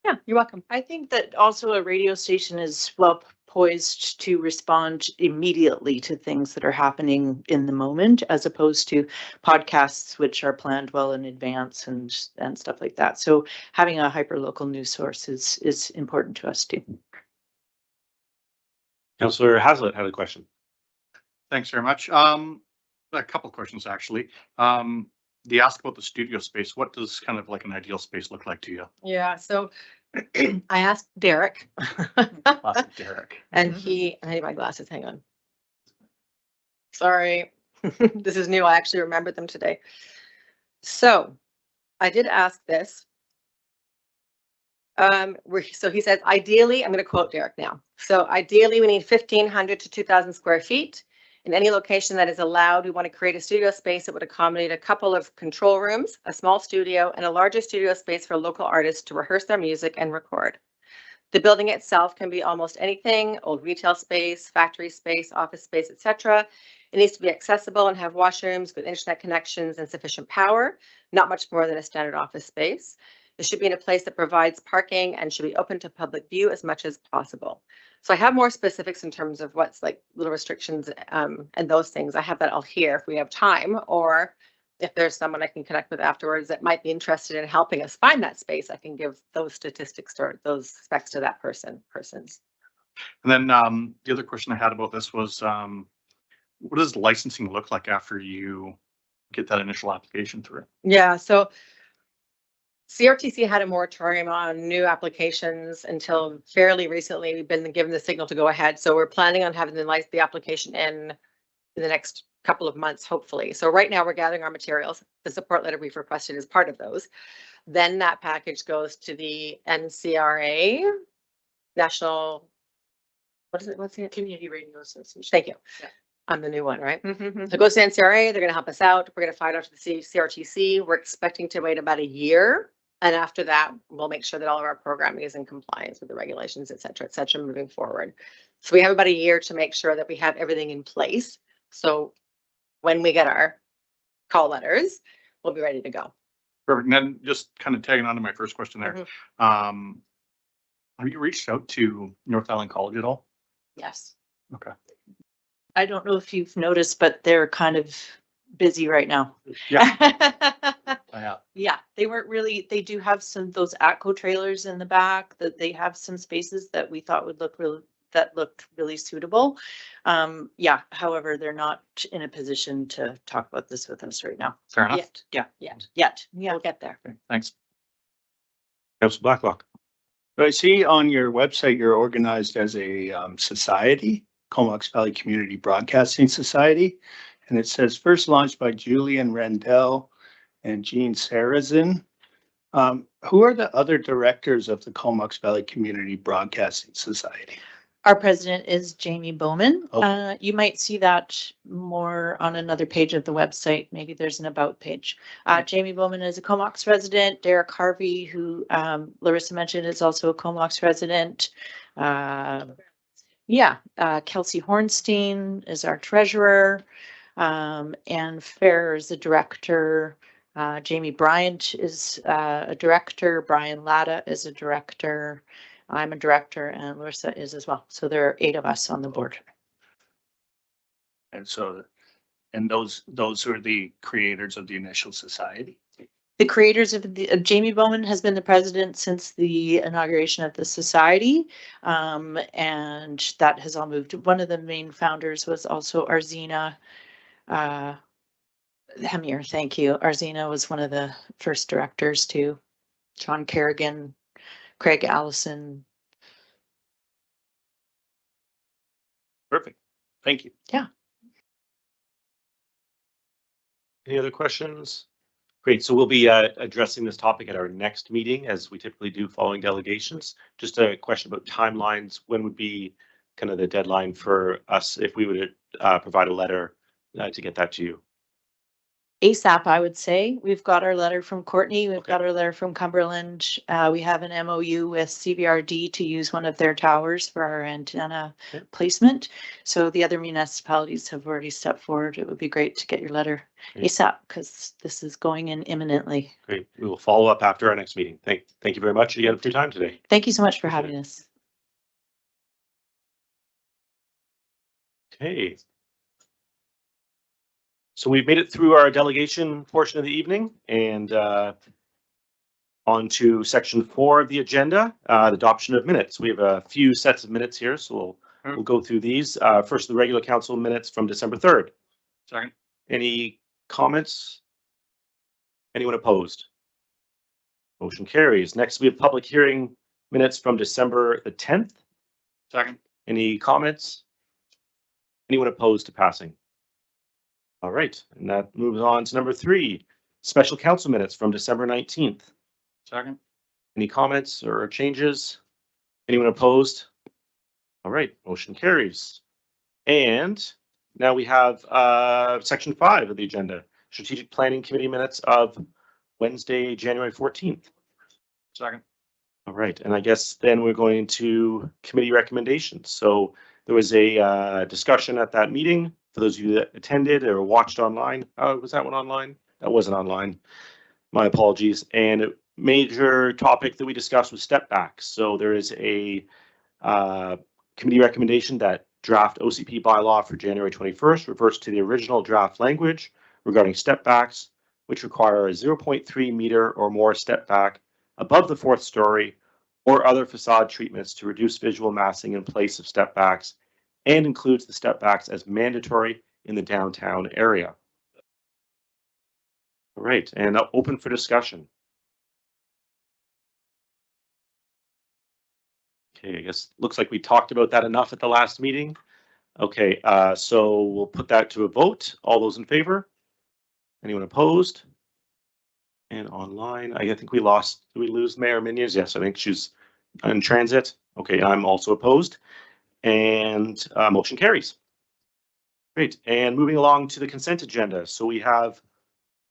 Yeah, you're welcome. I think that also a radio station is well poised to respond immediately to things that are happening in the moment, as opposed to podcasts, which are planned well in advance and stuff like that. So having a hyper-local news source is important to us too. Councillor Haslett had a question. Thanks very much. A couple of questions, actually. They asked about the studio space. What does kind of like an ideal space look like to you? Yeah, so I asked Derek. Derek. And I need my glasses, hang on. Sorry, this is new. I actually remembered them today. So I did ask this. So he says, ideally, I'm going to quote Derek now. So ideally, we need 1,500 to 2,000 square feet. In any location that is allowed, we want to create a studio space that would accommodate a couple of control rooms, a small studio, and a larger studio space for local artists to rehearse their music and record. The building itself can be almost anything: old retail space, factory space, office space, etc. It needs to be accessible and have washrooms, good internet connections, and sufficient power, not much more than a standard office space. It should be in a place that provides parking and should be open to public view as much as possible. So I have more specifics in terms of what's like little restrictions and those things. I have that all here if we have time, or if there's someone I can connect with afterwards that might be interested in helping us find that space, I can give those statistics or those specs to that persons. And then the other question I had about this was, what does licensing look like after you get that initial application through? Yeah, so CRTC had a moratorium on new applications until fairly recently. We've been given the signal to go ahead. So we're planning on having the application in the next couple of months, hopefully. So right now we're gathering our materials. The support letter we've requested is part of those. Then that package goes to the NCRA, National, what is it? What's it? Community Radio Association. Thank you. Yeah. I'm the new one, right? So it goes to NCRA. They're going to help us out. We're going to find out to the CRTC. We're expecting to wait about a year. And after that, we'll make sure that all of our programming is in compliance with the regulations, et cetera, moving forward. So we have about a year to make sure that we have everything in place. So when we get our call letters, we'll be ready to go. Perfect. And then just kind of tagging on to my first question there. Have you reached out to North Island College at all? Yes. Okay. I don't know if you've noticed, but they're kind of busy right now. Yeah. Yeah, they do have some of those ATCO trailers in the back, that they have some spaces that we thought would looked really suitable. Yeah, however, they're not in a position to talk about this with us right now. Fair enough. Yet. We'll get there. Okay, thanks. Councillor Blacklock. So I see on your website, you're organized as a society, Comox Valley Community Broadcasting Society. And it says first launched by Julian Rendell and Jean Sarazin. Who are the other directors of the Comox Valley Community Broadcasting Society? Our president is Jamie Bowman. Okay. You might see that more on another page of the website. Maybe there's an about page. Jamie Bowman is a Comox resident. Derek Harvey, who Larissa mentioned, is also a Comox resident. Kelsey Hornstein is our treasurer. Anne Fair is the director. Jamie Bryant is a director. Brian Latta is a director. I'm a director and Larissa is as well. So there are 8 of us on the board. And so, and those are the creators of the initial society. The creators of Jamie Bowman has been the president since the inauguration of the society. And that has all moved. One of the main founders was also Arzina Hemier. Thank you. Arzina was one of the first directors too. John Kerrigan, Craig Allison. Perfect. Thank you. Yeah. Any other questions? Great. So we'll be addressing this topic at our next meeting, as we typically do following delegations. Just a question about timelines. When would be kind of the deadline for us if we would provide a letter to get that to you? ASAP, I would say. We've got our letter from Courtney. We've Okay. got our letter from Cumberland. We have an MOU with CVRD to use one of their towers for our antenna Okay. placement. So the other municipalities have already stepped forward. It would be great to get your letter Great. ASAP because this is going in imminently. Great. We will follow up after our next meeting. Thank you very much again for your time today. Thank you so much for Appreciate having us. Okay. So we've made it through our delegation portion of the evening and on to section 4 of the agenda, the adoption of minutes. We have a few sets of minutes here, so we'll go through these. First, the regular council minutes from December 3rd. Second. Any comments? Anyone opposed? Motion carries. Next, we have public hearing minutes from December the 10th. Second. Any comments? Anyone opposed to passing? All right, and that moves on to number 3, special council minutes from December 19th. Second. Any comments or changes? Anyone opposed? All right, motion carries. And now we have section 5 of the agenda, strategic planning committee minutes of Wednesday, January 14th. Second. All right, and I guess then we're going to committee recommendations. So there was a discussion at that meeting. For those of you that attended or watched online, was that one online? That wasn't online. My apologies. And a major topic that we discussed was step backs. So there is a committee recommendation that draft OCP bylaw for January 21st reverts to the original draft language regarding step backs, which require a 0.3 meter or more step back above the 4th story or other facade treatments to reduce visual massing in place of step backs, and includes the step backs as mandatory in the downtown area. All right, and now open for discussion. Okay, I guess looks like we talked about that enough at the last meeting. Okay, so we'll put that to a vote. All those in favor? Anyone opposed? And online, I think we lost. Did we lose Mayor Miniers? Yes, I think she's in transit. Okay, I'm also opposed. And motion carries. Great. And moving along to the consent agenda. So we have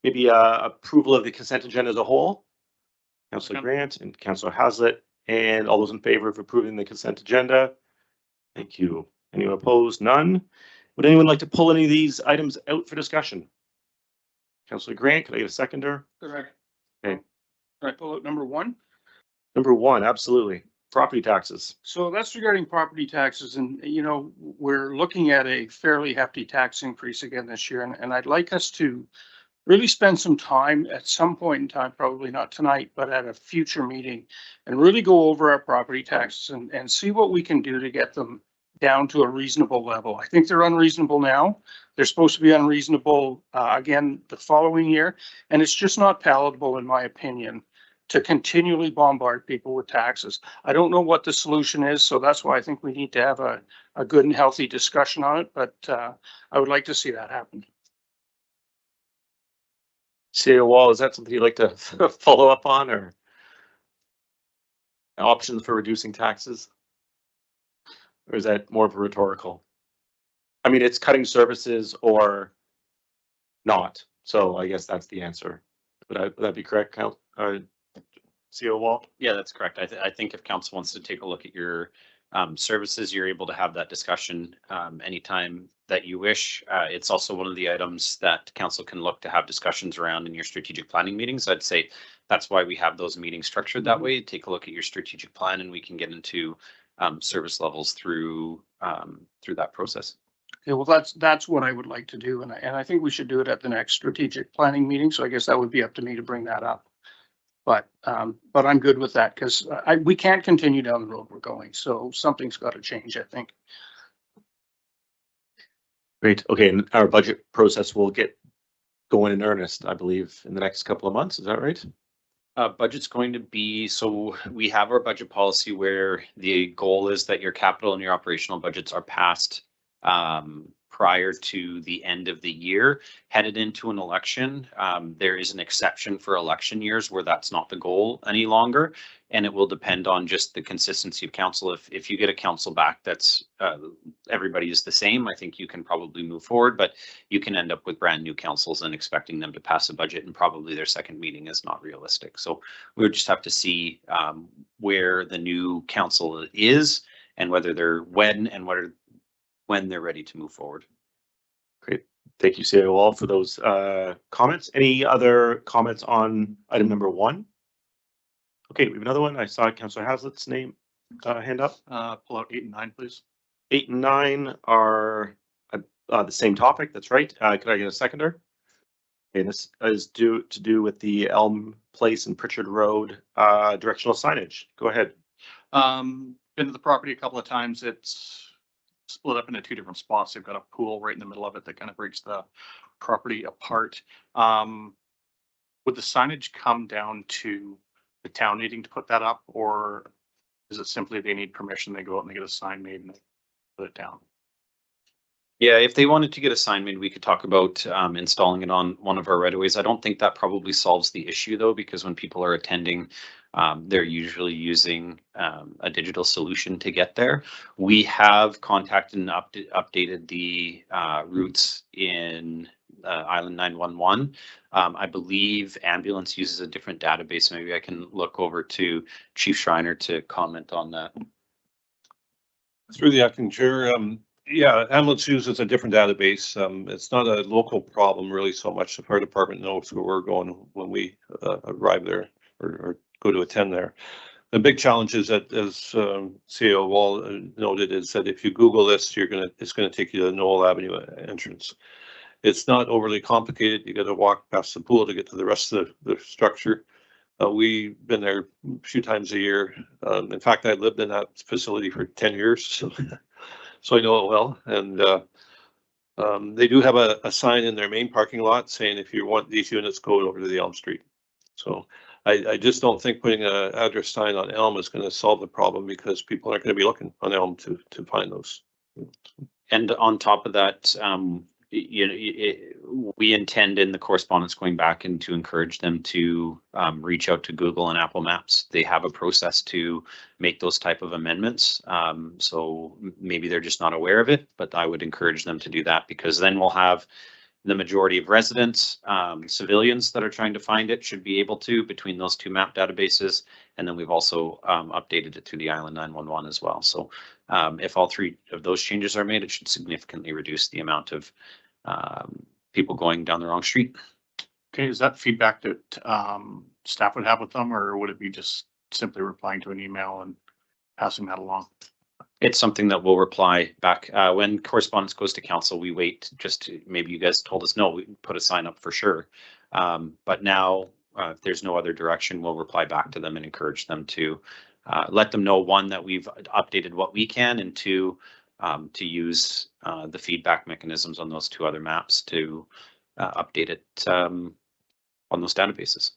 maybe approval of the consent agenda as a whole. Councillor Grant and Councillor Hazlitt, and all those in favor of approving the consent agenda. Thank you. Anyone opposed? None. Would anyone like to pull any of these items out for discussion? Councillor Grant, could I get a seconder? Correct. Okay. All right, pull out number 1. Number 1, absolutely. Property taxes. So that's regarding property taxes, and you know, we're looking at a fairly hefty tax increase again this year, and I'd like us to really spend some time at some point in time, probably not tonight, but at a future meeting, and really go over our property taxes and see what we can do to get them down to a reasonable level. I think they're unreasonable now. They're supposed to be unreasonable again the following year, and it's just not palatable, in my opinion, to continually bombard people with taxes. I don't know what the solution is, so that's why I think we need to have a good and healthy discussion on it, but I would like to see that happen. CEO Wall, is that something you'd like to follow up on, or options for reducing taxes? Or is that more of a rhetorical? I mean, it's cutting services or not. So I guess that's the answer. Would that be correct, CEO Wall? Yeah, that's correct. I think if council wants to take a look at your services, you're able to have that discussion anytime that you wish. It's also one of the items that council can look to have discussions around in your strategic planning meetings. I'd say that's why we have those meetings structured that way. Take a look at your strategic plan and we can get into service levels through that process. Okay, well, that's what I would like to do, and I think we should do it at the next strategic planning meeting, so I guess that would be up to me to bring that up. But I'm good with that, because we can't continue down the road we're going, so something's got to change, I think. Great. Okay, and our budget process will get going in earnest, I believe, in the next couple of months. Is that right? Budget's going to be, so we have our budget policy where the goal is that your capital and your operational budgets are passed prior to the end of the year. Headed into an election, there is an exception for election years where that's not the goal any longer, and it will depend on just the consistency of council. If you get a council back that's everybody is the same, I think you can probably move forward, but you can end up with brand new councils and expecting them to pass a budget, and probably their second meeting is not realistic. So we would just have to see where the new council is and whether they're when they're ready to move forward. Great. Thank you, CAO Wall, for those comments. Any other comments on item number 1? Okay, we have another one. I saw Councillor Hazlett's name hand up. Pull out 8 and 9, please. 8 and 9 are the same topic. That's right. Could I get a seconder? Okay, this is to do with the Elm Place and Pritchard Road directional signage. Go ahead. Been to the property a couple of times. It's split up into 2 different spots. They've got a pool right in the middle of it that kind of breaks the property apart. Would the signage come down to the town needing to put that up, or is it simply they need permission, they go out and they get a sign made and they put it down? Yeah, if they wanted to get a sign made, we could talk about installing it on one of our right of ways. I don't think that probably solves the issue though, because when people are attending, they're usually using a digital solution to get there. We have contacted and updated the routes in Island 911. I believe ambulance uses a different database. Maybe I can look over to Chief Schreiner to comment on that. Through the acting chair, yeah, ambulance uses a different database. It's not a local problem really so much. The fire department knows where we're going when we arrive there or go to attend there. The big challenge is that, as CAO Wall noted, is that if you Google this, it's gonna take you to the Noel Avenue entrance. It's not overly complicated. You got to walk past the pool to get to the rest of the structure. We've been there a few times a year. In fact, I lived in that facility for 10 years, so I know it well. And they do have a sign in their main parking lot saying, if you want these units, go over to the Elm Street. So I just don't think putting an address sign on Elm is going to solve the problem, because people aren't going to be looking on Elm to find those. And on top of that, we intend in the correspondence going back and to encourage them to reach out to Google and Apple Maps. They have a process to make those type of amendments. So maybe they're just not aware of it, but I would encourage them to do that, because then we'll have the majority of residents, civilians that are trying to find it should be able to between those 2 map databases. And then we've also updated it through the Island 911 as well. So if all 3 of those changes are made, it should significantly reduce the amount of people going down the wrong street. Okay, is that feedback that staff would have with them, or would it be just simply replying to an email and passing that along? It's something that we'll reply back. When correspondence goes to council, we wait maybe you guys told us, no, we put a sign up for sure. But now if there's no other direction, we'll reply back to them and encourage them to let them know, 1, that we've updated what we can, and 2, to use the feedback mechanisms on those 2 other maps to update it on those databases.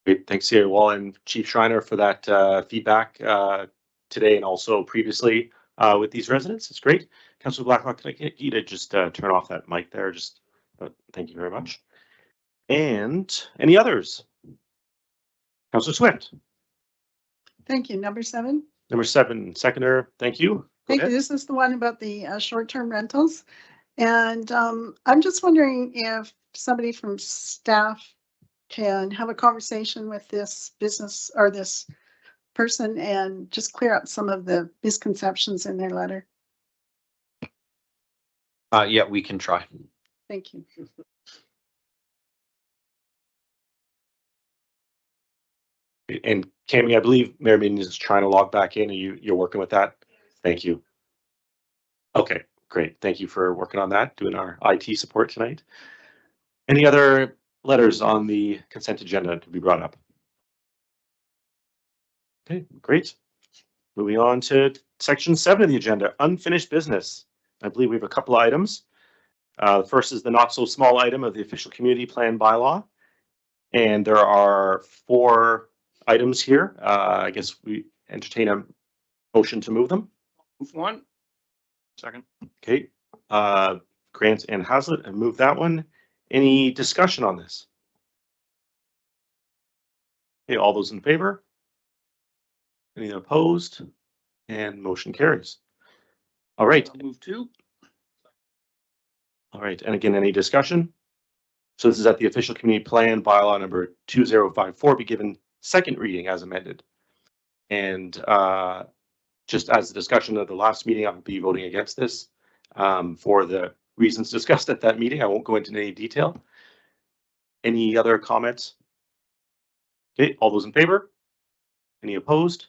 Great. Thanks, CAO Wall and Chief Schreiner, for that feedback today and also previously with these residents. It's great. Councillor Blacklock, can I get you to just turn off that mic there? Just thank you very much. And any others? Councillor Swift. Thank you. Number 7. Number 7, seconder. Thank you. Thank you. This is the one about the short-term rentals. And I'm just wondering if somebody from staff can have a conversation with this business or this person and just clear up some of the misconceptions in their letter. Yeah, we can try. Thank you. And Cami, I believe Mayor Meaden is trying to log back in. You're working with that? Thank you. Okay, great. Thank you for working on that, doing our IT support tonight. Any other letters on the consent agenda to be brought up? Okay, great. Moving on to section 7 of the agenda, unfinished business. I believe we have a couple of items. The first is the not so small item of the official community plan bylaw. And there are 4 items here. I guess we entertain a motion to move them. Move one. Second. Okay, Grant and Hazlitt have moved that one. Any discussion on this? Okay, all those in favor? Any opposed? And motion carries. All right. I'll move two. All right, and again, any discussion? So this is that the official community plan bylaw number 2054 be given second reading as amended. And just as the discussion of the last meeting, I'll be voting against this for the reasons discussed at that meeting. I won't go into any detail. Any other comments? Okay, all those in favor? Any opposed?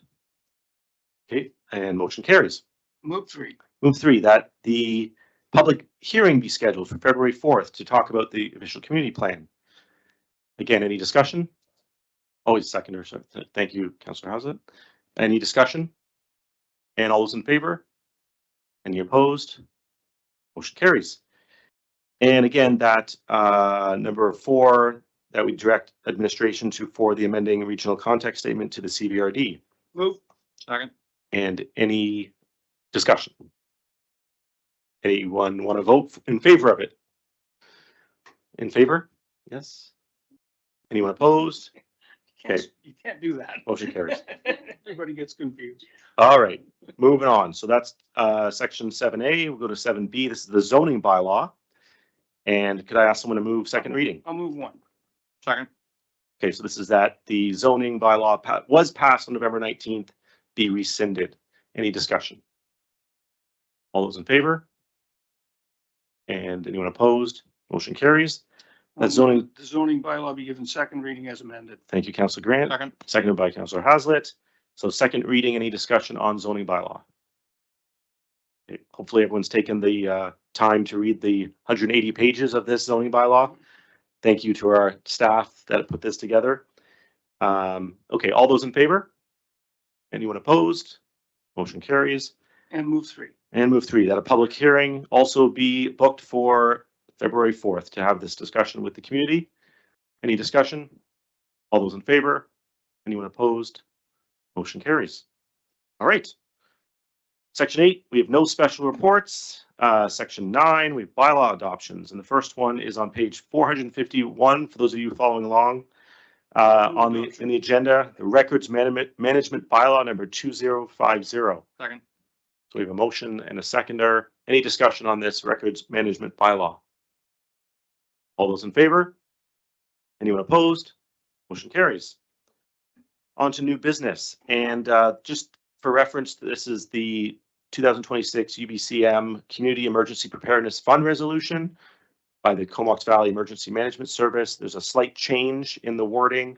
Okay, and motion carries. Move three. Move 3, that the public hearing be scheduled for February 4th to talk about the official community plan. Again, any discussion? Always seconder, so thank you, Councillor Hazlitt. Any discussion? And all those in favor? Any opposed? Motion carries. And again, that number 4, that we direct administration to forward the amending regional context statement to the CBRD. Move. Second. And any discussion? Anyone want to vote in favor of it? In favor? Yes. Anyone opposed? Okay. You can't do that. Motion carries. Everybody gets confused. All right, moving on. So that's section 7A. We'll go to 7B. This is the zoning bylaw. And could I ask someone to move second reading? I'll move one. Second. Okay, so this is that the zoning bylaw was passed on November 19th, be rescinded. Any discussion? All those in favor? And anyone opposed? Motion carries. That zoning. The zoning bylaw be given second reading as amended. Thank you, Councillor Grant. Second. Seconded by Councillor Hazlitt. So second reading, any discussion on zoning bylaw? Okay, hopefully everyone's taken the time to read the 180 pages of this zoning bylaw. Thank you to our staff that put this together. Okay, all those in favor? Anyone opposed? Motion carries. And move three. And move 3, that a public hearing also be booked for February 4th to have this discussion with the community. Any discussion? All those in favor? Anyone opposed? Motion carries. All right. Section 8, we have no special reports. Section 9, we have bylaw adoptions. And the first one is on page 451 for those of you following along. In the agenda, the records management bylaw number 2050. Second. So we have a motion and a seconder. Any discussion on this records management bylaw? All those in favor? Anyone opposed? Motion carries. On to new business. And just for reference, this is the 2026 UBCM Community Emergency Preparedness Fund Resolution by the Comox Valley Emergency Management Service. There's a slight change in the wording.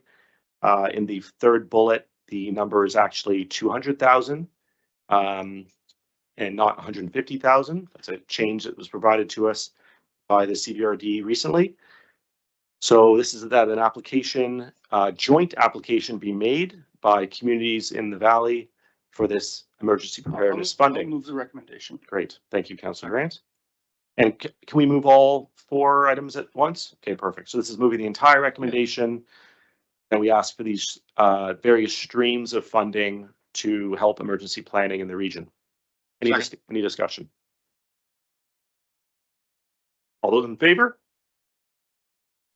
In the third bullet, the number is actually 200,000. And not 150,000. That's a change that was provided to us by the CBRD recently. So this is that an application, joint application be made by communities in the valley for this emergency preparedness funding. I'll move the recommendation. Great, thank you, Councillor Grant. And can we move all 4 items at once? Okay, perfect. So this is moving the entire recommendation. And we ask for these various streams of funding to help emergency planning in the region. Any discussion? All those in favor?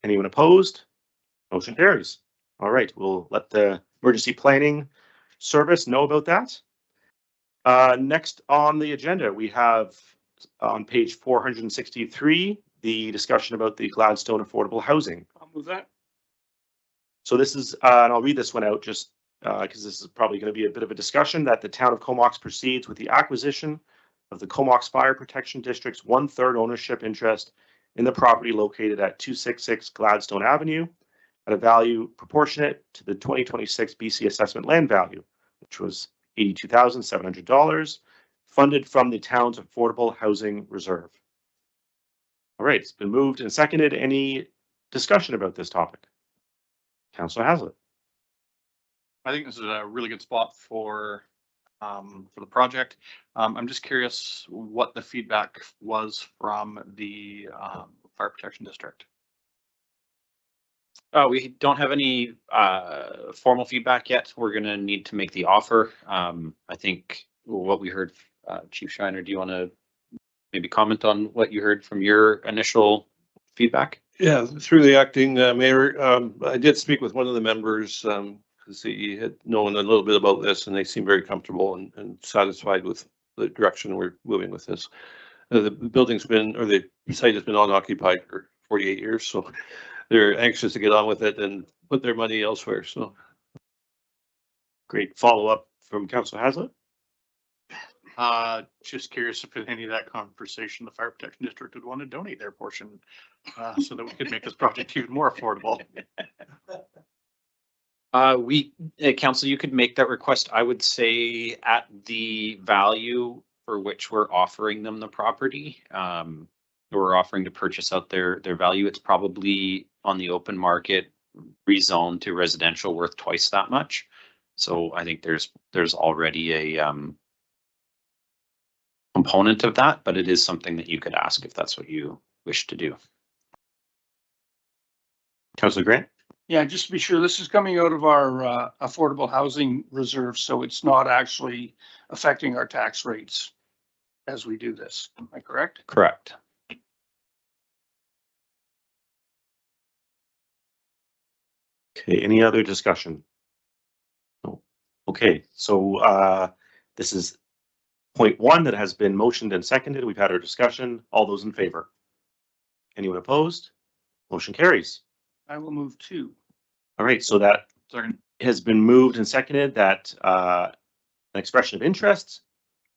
Anyone opposed? Motion carries. All right, we'll let the emergency planning service know about that. Next on the agenda, we have on page 463, the discussion about the Gladstone affordable housing. I'll move that. So this is, and I'll read this one out just because this is probably going to be a bit of a discussion, that the town of Comox proceeds with the acquisition of the Comox Fire Protection District's 1/3 ownership interest in the property located at 266 Gladstone Avenue at a value proportionate to the 2026 BC assessment land value, which was $82,700, funded from the town's affordable housing reserve. All right, it's been moved and seconded. Any discussion about this topic? Councillor Haslett. I think this is a really good spot for the project. I'm just curious what the feedback was from the fire protection district. We don't have any formal feedback yet. We're gonna need to make the offer. I think what we heard, Chief Shiner, do you want to maybe comment on what you heard from your initial feedback? Yeah, through the acting mayor, I did speak with one of the members because he had known a little bit about this, and they seem very comfortable and satisfied with the direction we're moving with this. The building's been, or the site has been unoccupied for 48 years, so they're anxious to get on with it and put their money elsewhere. So, Great follow-up from Councillor Haslett. Just curious if in any of that conversation, the fire protection district would want to donate their portion so that we could make this project even more affordable. Council, you could make that request. I would say at the value for which we're offering them the property, we're offering to purchase out their value. It's probably on the open market rezoned to residential worth twice that much. So I think there's already a component of that, but it is something that you could ask if that's what you wish to do. Councillor Grant. Yeah, just to be sure, this is coming out of our affordable housing reserve, so it's not actually affecting our tax rates as we do this. Am I correct? Correct. Okay, any other discussion? No. Okay, so this is point 1 that has been motioned and seconded. We've had our discussion. All those in favor? Anyone opposed? Motion carries. I will move 2. All right, so that has been moved and seconded that an expression of interest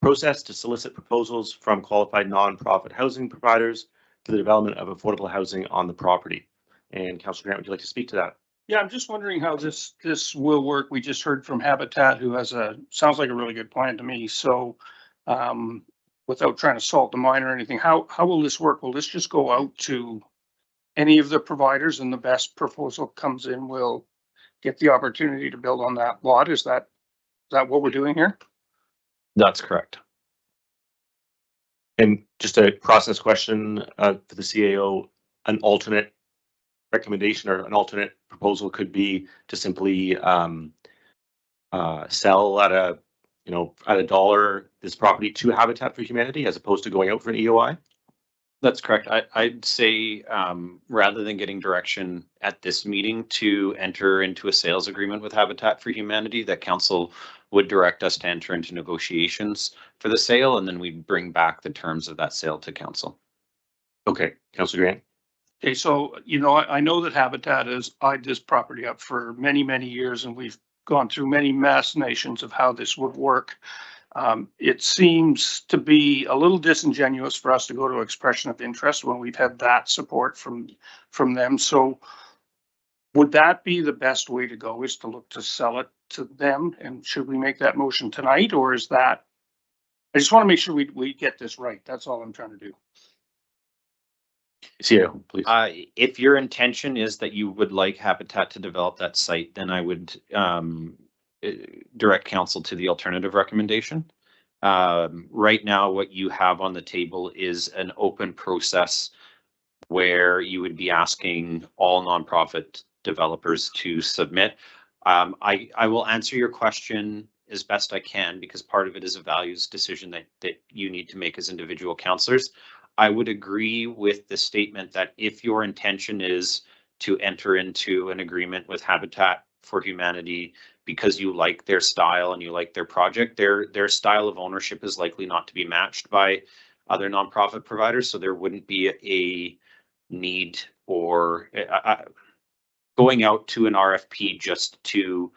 process to solicit proposals from qualified nonprofit housing providers for the development of affordable housing on the property. And Councillor Grant, would you like to speak to that? Yeah, I'm just wondering how this will work. We just heard from Habitat, who has sounds like a really good plan to me. So without trying to salt the mine or anything, how will this work? Will this just go out to any of the providers, and the best proposal comes in will get the opportunity to build on that lot? Is that what we're doing here? That's correct. And just a process question for the CAO, an alternate recommendation or an alternate proposal could be to simply sell at a dollar this property to Habitat for Humanity as opposed to going out for an EOI? That's correct. I'd say rather than getting direction at this meeting to enter into a sales agreement with Habitat for Humanity, that council would direct us to enter into negotiations for the sale, and then we'd bring back the terms of that sale to council. Okay, Councillor Grant. Okay, so, I know that Habitat has eyed this property up for many, many years, and we've gone through many machinations of how this would work. It seems to be a little disingenuous for us to go to expression of interest when we've had that support from them. So would that be the best way to go, is to look to sell it to them? And should we make that motion tonight, or is that, I just want to make sure we get this right. That's all I'm trying to do. CAO, please. If your intention is that you would like Habitat to develop that site, then I would direct council to the alternative recommendation. Right now, what you have on the table is an open process where you would be asking all nonprofit developers to submit. I will answer your question as best I can, because part of it is a values decision that you need to make as individual councillors. I would agree with the statement that if your intention is to enter into an agreement with Habitat for Humanity because you like their style and you like their project, their style of ownership is likely not to be matched by other nonprofit providers. So there wouldn't be a need or going out to an RFP just to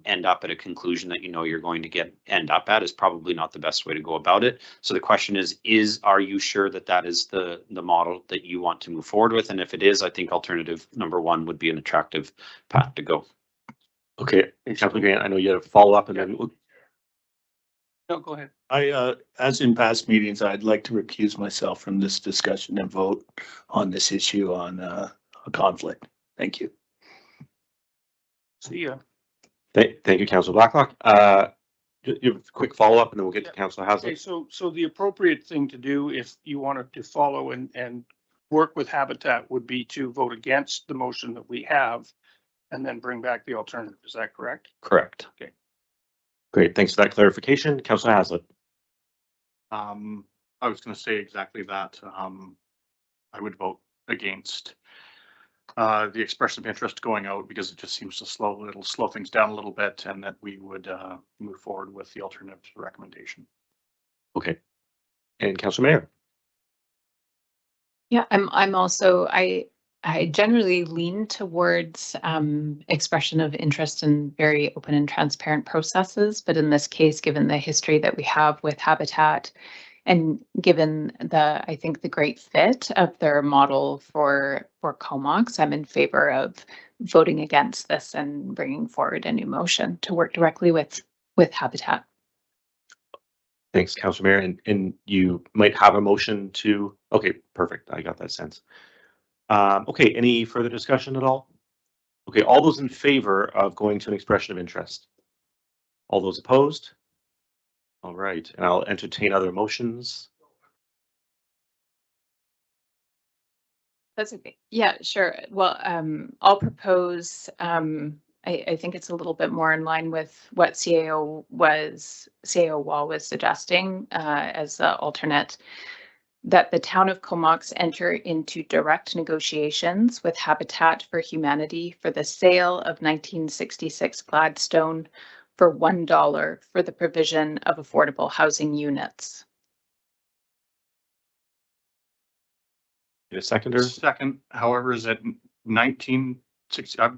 end up at a conclusion that you know you're going to end up at is probably not the best way to go about it. So the question is are you sure that that is the model that you want to move forward with? And if it is, I think alternative number one would be an attractive path to go. Okay, and Councilor Grant, I know you had a follow up and then No, go ahead. As in past meetings, I'd like to recuse myself from this discussion and vote on this issue on a conflict. Thank you. See ya. Thank you, Councilor Blacklock. You have a quick follow up and then we'll get to Councilor Okay, Haslett. so the appropriate thing to do if you wanted to follow and work with Habitat would be to vote against the motion that we have and then bring back the alternative. Is that correct? Correct. Okay. Great, thanks for that clarification. Councilor Haslett. I was going to say exactly that. I would vote against the expression of interest going out because it just seems to it'll slow things down a little bit, and that we would move forward with the alternative recommendation. Okay. And Councilor Mayor. Yeah, I'm also, I generally lean towards expression of interest in very open and transparent processes. But in this case, given the history that we have with Habitat and given I think the great fit of their model for Comox, I'm in favor of voting against this and bringing forward a new motion to work directly with Habitat. Thanks, Councilor Mayor. And you might have a motion to, okay, perfect. I got that sense. Okay, any further discussion at all? Okay, all those in favor of going to an expression of interest? All those opposed? All right, and I'll entertain other motions. That's okay. Yeah, sure. Well, I'll propose, I think it's a little bit more in line with what CAO Wall was suggesting as the alternate, that the town of Comox enter into direct negotiations with Habitat for Humanity for the sale of 1966 Gladstone for $1 for the provision of affordable housing units. Need a seconder? Second, however, is at 1960. I've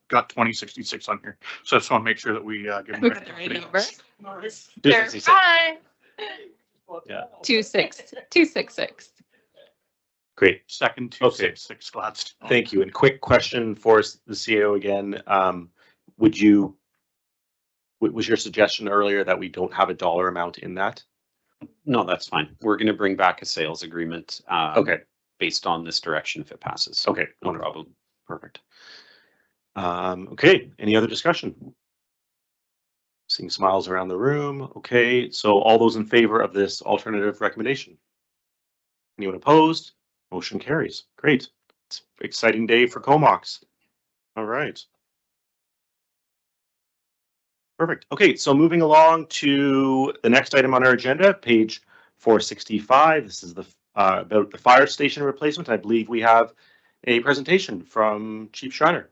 got 2066 on here, so I just want to make sure that we give them Yeah. 266. Great. Second 266 Gladstone. Thank you. And quick question for the CEO again. Was your suggestion earlier that we don't have a dollar amount in that? No, that's fine. We're going to bring back a sales agreement. Okay. Based on this direction if it passes. Okay. No problem. Perfect. Okay. Any other discussion? Seeing smiles around the room. Okay. So all those in favor of this alternative recommendation? Anyone opposed? Motion carries. Great. It's an exciting day for Comox. All right. Perfect. Okay, so moving along to the next item on our agenda, page 465. This is about the fire station replacement. I believe we have a presentation from Chief Schreiner.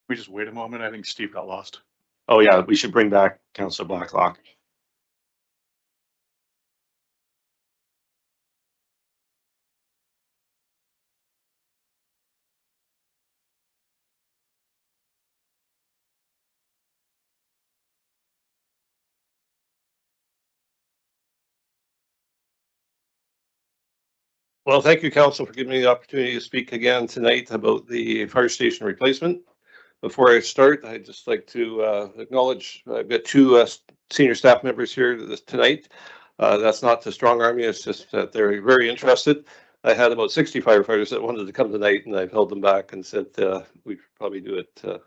We just wait a moment. I think Steve got lost. Oh yeah, we should bring back Councilor Blacklock. Well, thank you, Council, for giving me the opportunity to speak again tonight about the fire station replacement. Before I start, I'd just like to acknowledge I've got two senior staff members here tonight. That's not to strong arm you, it's just that they're very interested. I had about 60 firefighters that wanted to come tonight, and I've held them back and said we should probably do it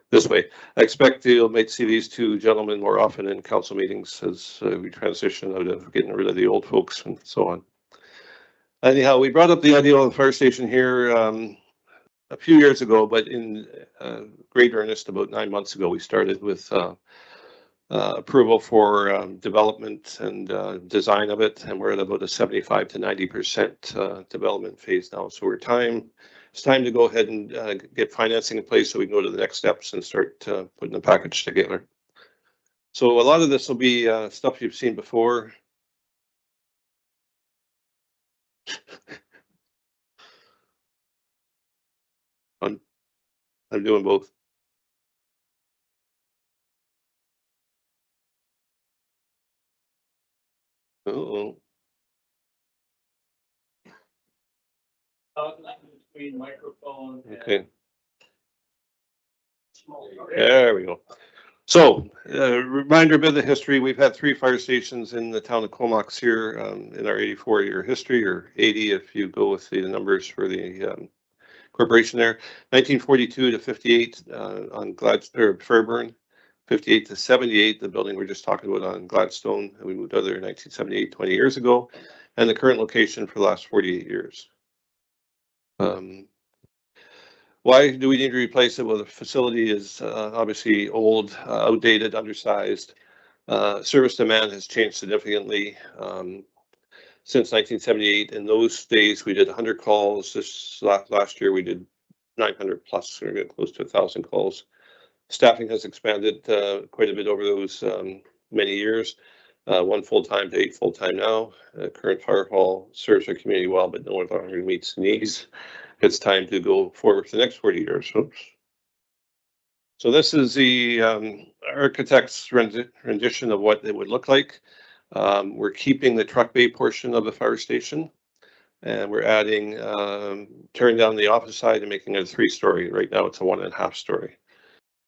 this way. I expect you'll might see these two gentlemen more often in council meetings as we transition out of getting rid of the old folks and so on. Anyhow, we brought up the idea of the fire station here a few years ago, but in great earnest about 9 months ago. We started with approval for development and design of it, and we're at about a 75 to 90% development phase now. So it's time to go ahead and get financing in place so we can go to the next steps and start putting the package together. So a lot of this will be stuff you've seen before. I'm doing both. Uh-oh. Between microphone Okay. There we go. So, reminder, a bit of the history. We've had 3 fire stations in the town of Comox here in our 84-year history, or 80 if you go with the numbers for the corporation there. 1942 to 58 on Fairburn. 58 to 78, the building we're just talking about on Gladstone. We moved out there in 1978, 20 years ago, and the current location for the last 48 years. Why do we need to replace it? Well, the facility is obviously old, outdated, undersized. Service demand has changed significantly since 1978. In those days, we did 100 calls. This last year, we did 900 plus, we're getting close to 1,000 calls. Staffing has expanded quite a bit over those many years. 1 full-time to 8 full-time now. Current fire hall serves our community well, but no longer meets needs. It's time to go forward for the next 40 years. Oops. So this is the architect's rendition of what it would look like. We're keeping the truck bay portion of the fire station, and we're adding, tearing down the office side and making it a 3-story. Right now it's a 1.5 story.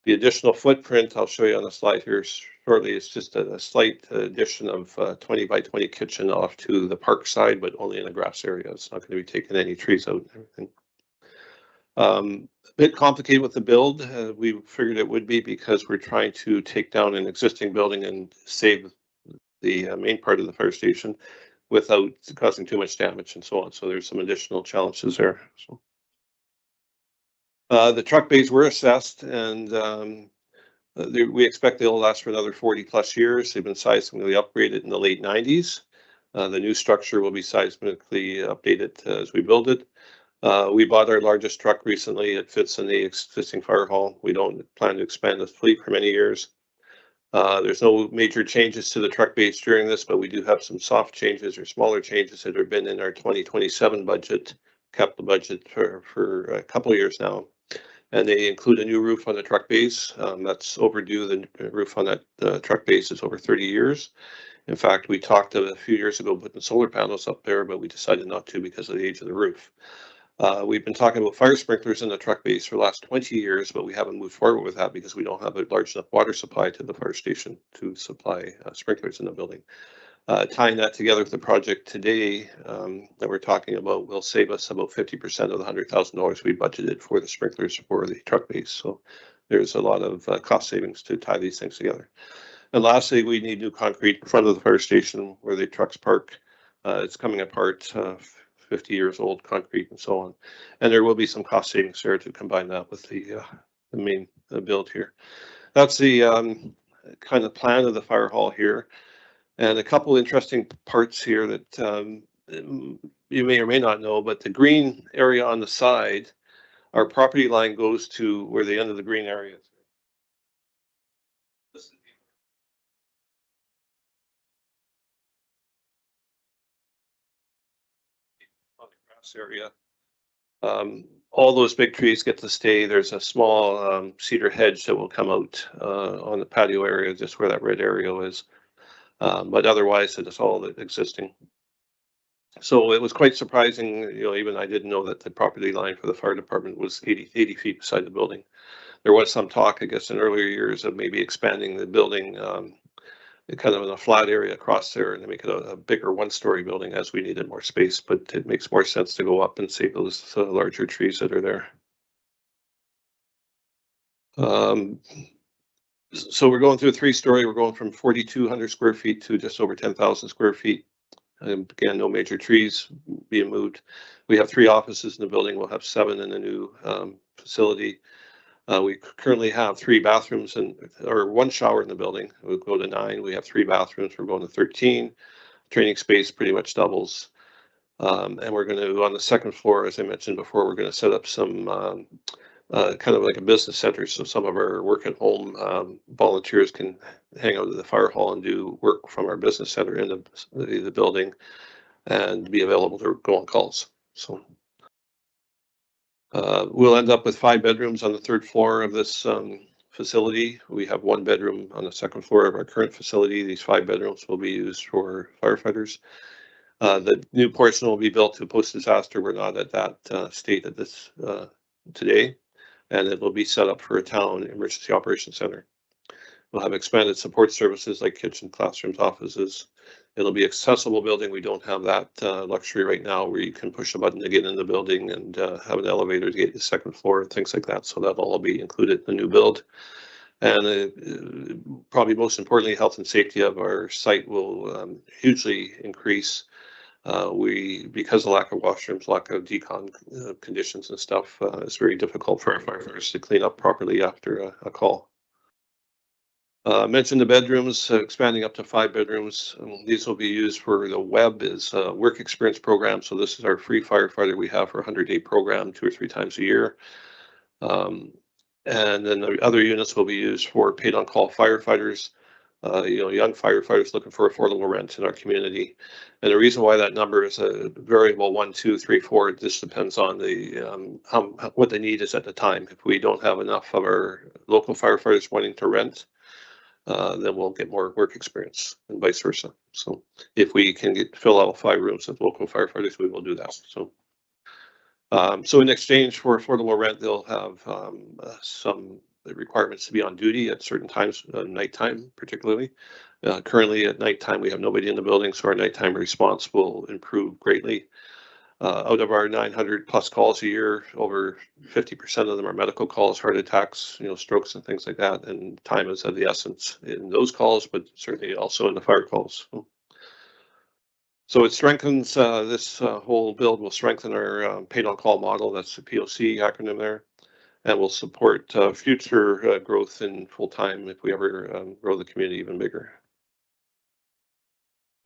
The additional footprint I'll show you on the slide here shortly. It's just a slight addition of 20 by 20 kitchen off to the park side, but only in a grass area. It's not going to be taking any trees out and everything. A bit complicated with the build. We figured it would be because we're trying to take down an existing building and save the main part of the fire station without causing too much damage and so on. So there's some additional challenges there. So. The truck bays were assessed, and we expect they'll last for another 40 plus years. They've been seismically upgraded in the late 90s. The new structure will be seismically updated as we build it. We bought our largest truck recently. It fits in the existing fire hall. We don't plan to expand the fleet for many years. There's no major changes to the truck base during this, but we do have some soft changes or smaller changes that have been in our 2027 budget, capital budget for a couple of years now. And they include a new roof on the truck base. That's overdue. The roof on that truck base is over 30 years. In fact, we talked a few years ago putting solar panels up there, but we decided not to because of the age of the roof. We've been talking about fire sprinklers in the truck base for the last 20 years, but we haven't moved forward with that because we don't have a large enough water supply to the fire station to supply sprinklers in the building. Tying that together with the project today that we're talking about will save us about 50% of the $100,000 we budgeted for the sprinklers for the truck base. So there's a lot of cost savings to tie these things together. And lastly, we need new concrete in front of the fire station where the trucks park. It's coming apart, 50 years old concrete and so on. And there will be some cost savings there to combine that with the main build here. That's the kind of plan of the fire hall here. And a couple interesting parts here that you may or may not know, but the green area on the side, our property line goes to where the end of the green area is. On the grass area. All those big trees get to stay. There's a small cedar hedge that will come out on the patio area, just where that red area is. But otherwise it is all existing. So it was quite surprising, even I didn't know that the property line for the fire department was 80 feet beside the building. There was some talk, I guess, in earlier years of maybe expanding the building kind of in a flat area across there and to make it a bigger 1-story building as we needed more space, but it makes more sense to go up and save those larger trees that are there. So we're going through a 3-story. We're going from 4,200 square feet to just over 10,000 square feet. And again, no major trees being moved. We have 3 offices in the building. We'll have 7 in the new facility. We currently have 3 bathrooms or 1 shower in the building. We'll go to 9. We have 3 bathrooms. We're going to 13. Training space pretty much doubles. And we're going to, on the 2nd floor, as I mentioned before, we're going to set up some kind of like a business center. So some of our work at home volunteers can hang out at the fire hall and do work from our business center in the building and be available to go on calls. So we'll end up with 5 bedrooms on the 3rd floor of this facility. We have 1 bedroom on the 2nd floor of our current facility. These 5 bedrooms will be used for firefighters. The new portion will be built to post-disaster. We're not at that state at this today, and it will be set up for a town emergency operations center. We'll have expanded support services like kitchen, classrooms, offices. It'll be accessible building. We don't have that luxury right now where you can push a button to get in the building and have an elevator to get to the 2nd floor and things like that. So that'll all be included in the new build. And probably most importantly, health and safety of our site will hugely increase. Because of lack of washrooms, lack of decon conditions and stuff, it's very difficult for our firefighters to clean up properly after a call. Mentioned the bedrooms, expanding up to 5 bedrooms. These will be used for the web is work experience program. So this is our free firefighter we have for a 100-day program 2 or 3 times a year. And then the other units will be used for paid on call firefighters, young firefighters looking for affordable rent in our community. And the reason why that number is a variable 1, 2, 3, 4, it just depends on the what the need is at the time. If we don't have enough of our local firefighters wanting to rent, then we'll get more work experience and vice versa. So if we can fill out 5 rooms with local firefighters, we will do that. So in exchange for affordable rent, they'll have some requirements to be on duty at certain times, nighttime particularly. Currently at nighttime, we have nobody in the building, so our nighttime response will improve greatly. Out of our 900 plus calls a year, over 50% of them are medical calls, heart attacks, strokes and things like that. And time is of the essence in those calls, but certainly also in the fire calls. So it strengthens, this whole build will strengthen our paid on call model. That's the POC acronym there. And will support future growth in full time if we ever grow the community even bigger.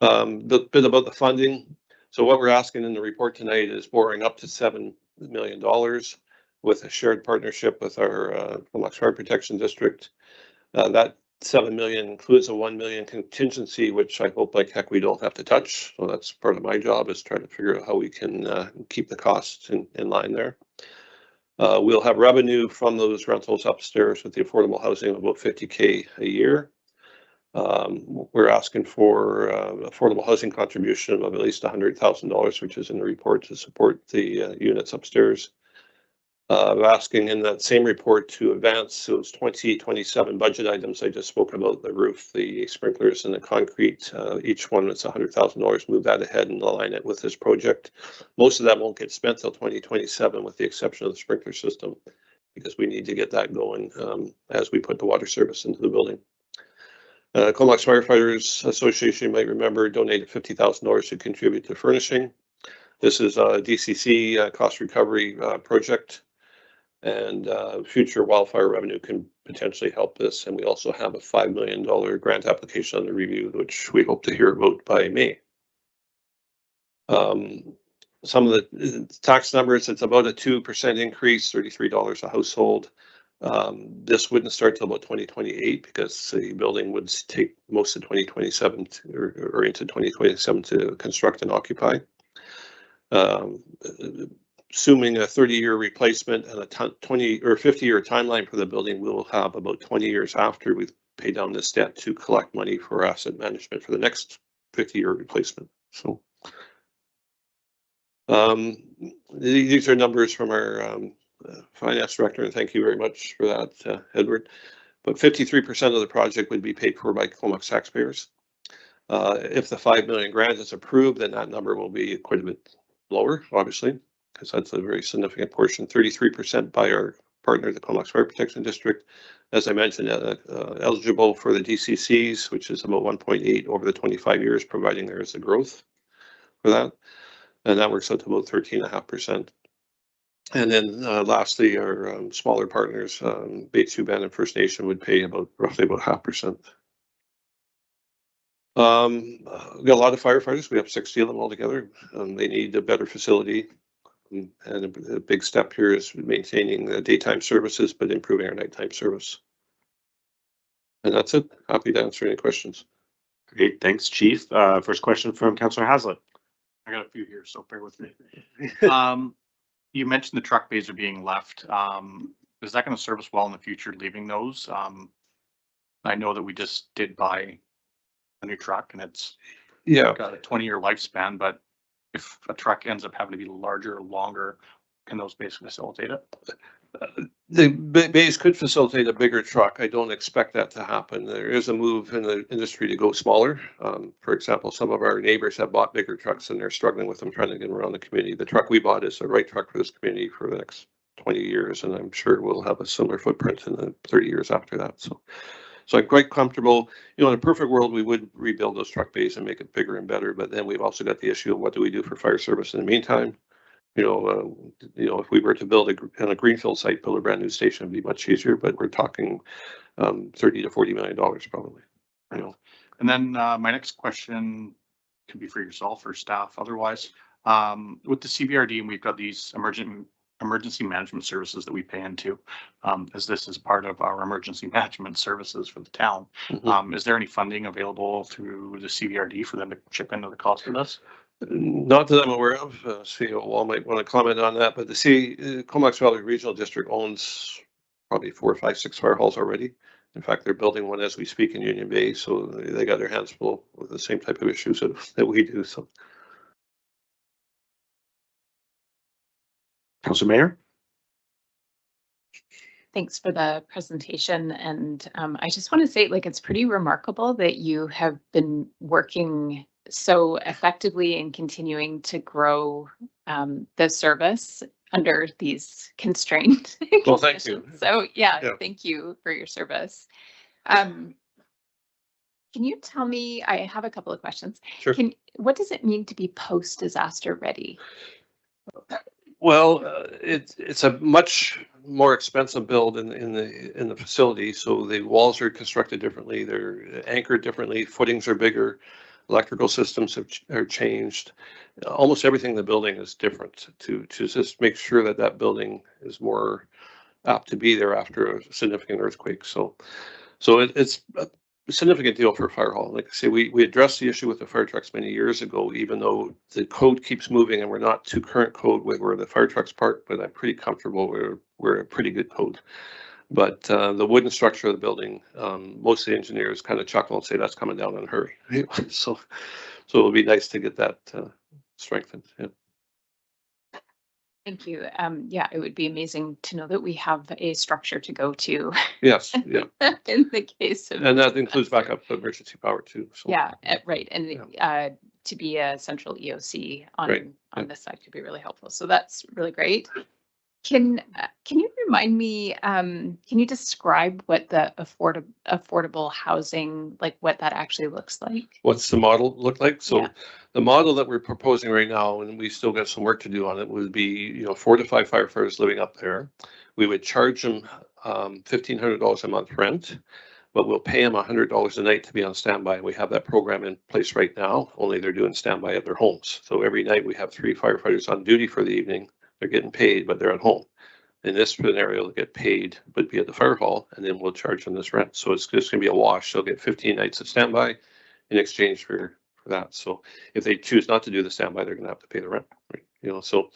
A bit about the funding. So what we're asking in the report tonight is borrowing up to $7 million with a shared partnership with our Comox Fire Protection District. That $7 million includes a $1 million contingency, which I hope like heck we don't have to touch. So that's part of my job, is try to figure out how we can keep the costs in line there. We'll have revenue from those rentals upstairs with the affordable housing of about $50K a year. We're asking for affordable housing contribution of at least $100,000, which is in the report, to support the units upstairs. We're asking in that same report to advance those 2027 budget items I just spoke about, the roof, the sprinklers, and the concrete. Each one is $100,000. Move that ahead and align it with this project. Most of that won't get spent till 2027, with the exception of the sprinkler system, because we need to get that going as we put the water service into the building. Comox Firefighters Association, you might remember, donated $50,000 to contribute to furnishing. This is a DCC cost recovery project, and future wildfire revenue can potentially help this. And we also have a $5 million grant application under review, which we hope to hear about by May. Some of the tax numbers, it's about a 2% increase, $33 a household. This wouldn't start till about 2028, because the building would take most of 2027 or into 2027 to construct and occupy. Assuming a 30-year replacement and a 20 or 50-year timeline for the building, we'll have about 20 years after we've paid down this debt to collect money for asset management for the next 50-year replacement. So these are numbers from our finance director, and thank you very much for that, Edward. But 53% of the project would be paid for by Comox taxpayers. If the $5 million grant is approved, then that number will be quite a bit lower, obviously, because that's a very significant portion. 33% by our partner, the Comox Fire Protection District. As I mentioned, eligible for the DCCs, which is about 1.8 over the 25 years, providing there is a growth for that. And that works out to about 13.5%. And then lastly, our smaller partners, Baytesu Band and First Nation, would pay roughly about 0.5%. We've got a lot of firefighters. We have 60 of them altogether. They need a better facility. And a big step here is maintaining the daytime services, but improving our nighttime service. And that's it. Happy to answer any questions. Great, thanks, Chief. First question from Councillor Haslett. I got a few here, so bear with me. You mentioned the truck bays are being left. is that going to serve us well in the future, leaving those? I know that we just did buy a new truck and it's Yeah, got a 20-year lifespan, but if a truck ends up having to be larger or longer, can those basically facilitate it? the bays could facilitate a bigger truck. I don't expect that to happen. There is a move in the industry to go smaller. For example, some of our neighbors have bought bigger trucks and they're struggling with them, trying to get them around the community. The truck we bought is the right truck for this community for the next 20 years, and I'm sure we'll have a similar footprint in the 30 years after that. So I'm quite comfortable. You know, in a perfect world, we would rebuild those truck bays and make it bigger and better. But then we've also got the issue of what do we do for fire service in the meantime? You know, if we were to build a greenfield site, build a brand new station, it'd be much easier. But we're talking $30 to $40 million probably. You know. And then my next question could be for yourself or staff. Otherwise, with the CBRD, and we've got these emergency management services that we pay into, as this is part of our emergency management services for the town. Is there any funding available through the CBRD for them to chip into the cost of this? Not that I'm aware of. CEO Wall might want to comment on that, but the Comox Valley Regional District owns probably 4, 5, 6 fire halls already. In fact, they're building one as we speak in Union Bay, so they got their hands full with the same type of issues that we do. So, Councilor Mayor? Thanks for the presentation. And I just want to say, like, it's pretty remarkable that you have been working so effectively and continuing to grow the service under these constrained well, thank you. conditions. So yeah, thank you for your service. Can you tell me, I have a couple of questions. Sure. What does it mean to be post-disaster ready? Well, it's a much more expensive build in the facility. So the walls are constructed differently. They're anchored differently. Footings are bigger. Electrical systems are changed. Almost everything in the building is different to just make sure that that building is more apt to be there after a significant earthquake. So it's a significant deal for a fire hall. Like I say, we addressed the issue with the fire trucks many years ago, even though the code keeps moving and we're not to current code where the fire trucks park, but I'm pretty comfortable we're a pretty good code. But the wooden structure of the building, most of the engineers kind of chuckle and say that's coming down in a hurry. So it'll be nice to get that strengthened. Yeah. Thank you. Yeah, it would be amazing to know that we have a structure to go to. Yes. Yeah. In the case of. And that includes backup emergency power too. So. Yeah, right. And to be a central EOC on this side could be really helpful. So that's really great. Can you remind me, can you describe what the affordable housing, like what that actually looks like? What's the model look like? So the model that we're proposing right now, and we still got some work to do on it, would be, 4 to 5 firefighters living up there. We would charge them $1,500 a month rent, but we'll pay them $100 a night to be on standby. We have that program in place right now, only they're doing standby at their homes. So every night we have 3 firefighters on duty for the evening. They're getting paid, but they're at home. In this scenario, they'll get paid, but be at the fire hall, and then we'll charge them this rent. So it's just going to be a wash. They'll get 15 nights of standby in exchange for that. So if they choose not to do the standby, they're going to have to pay the rent. Right? So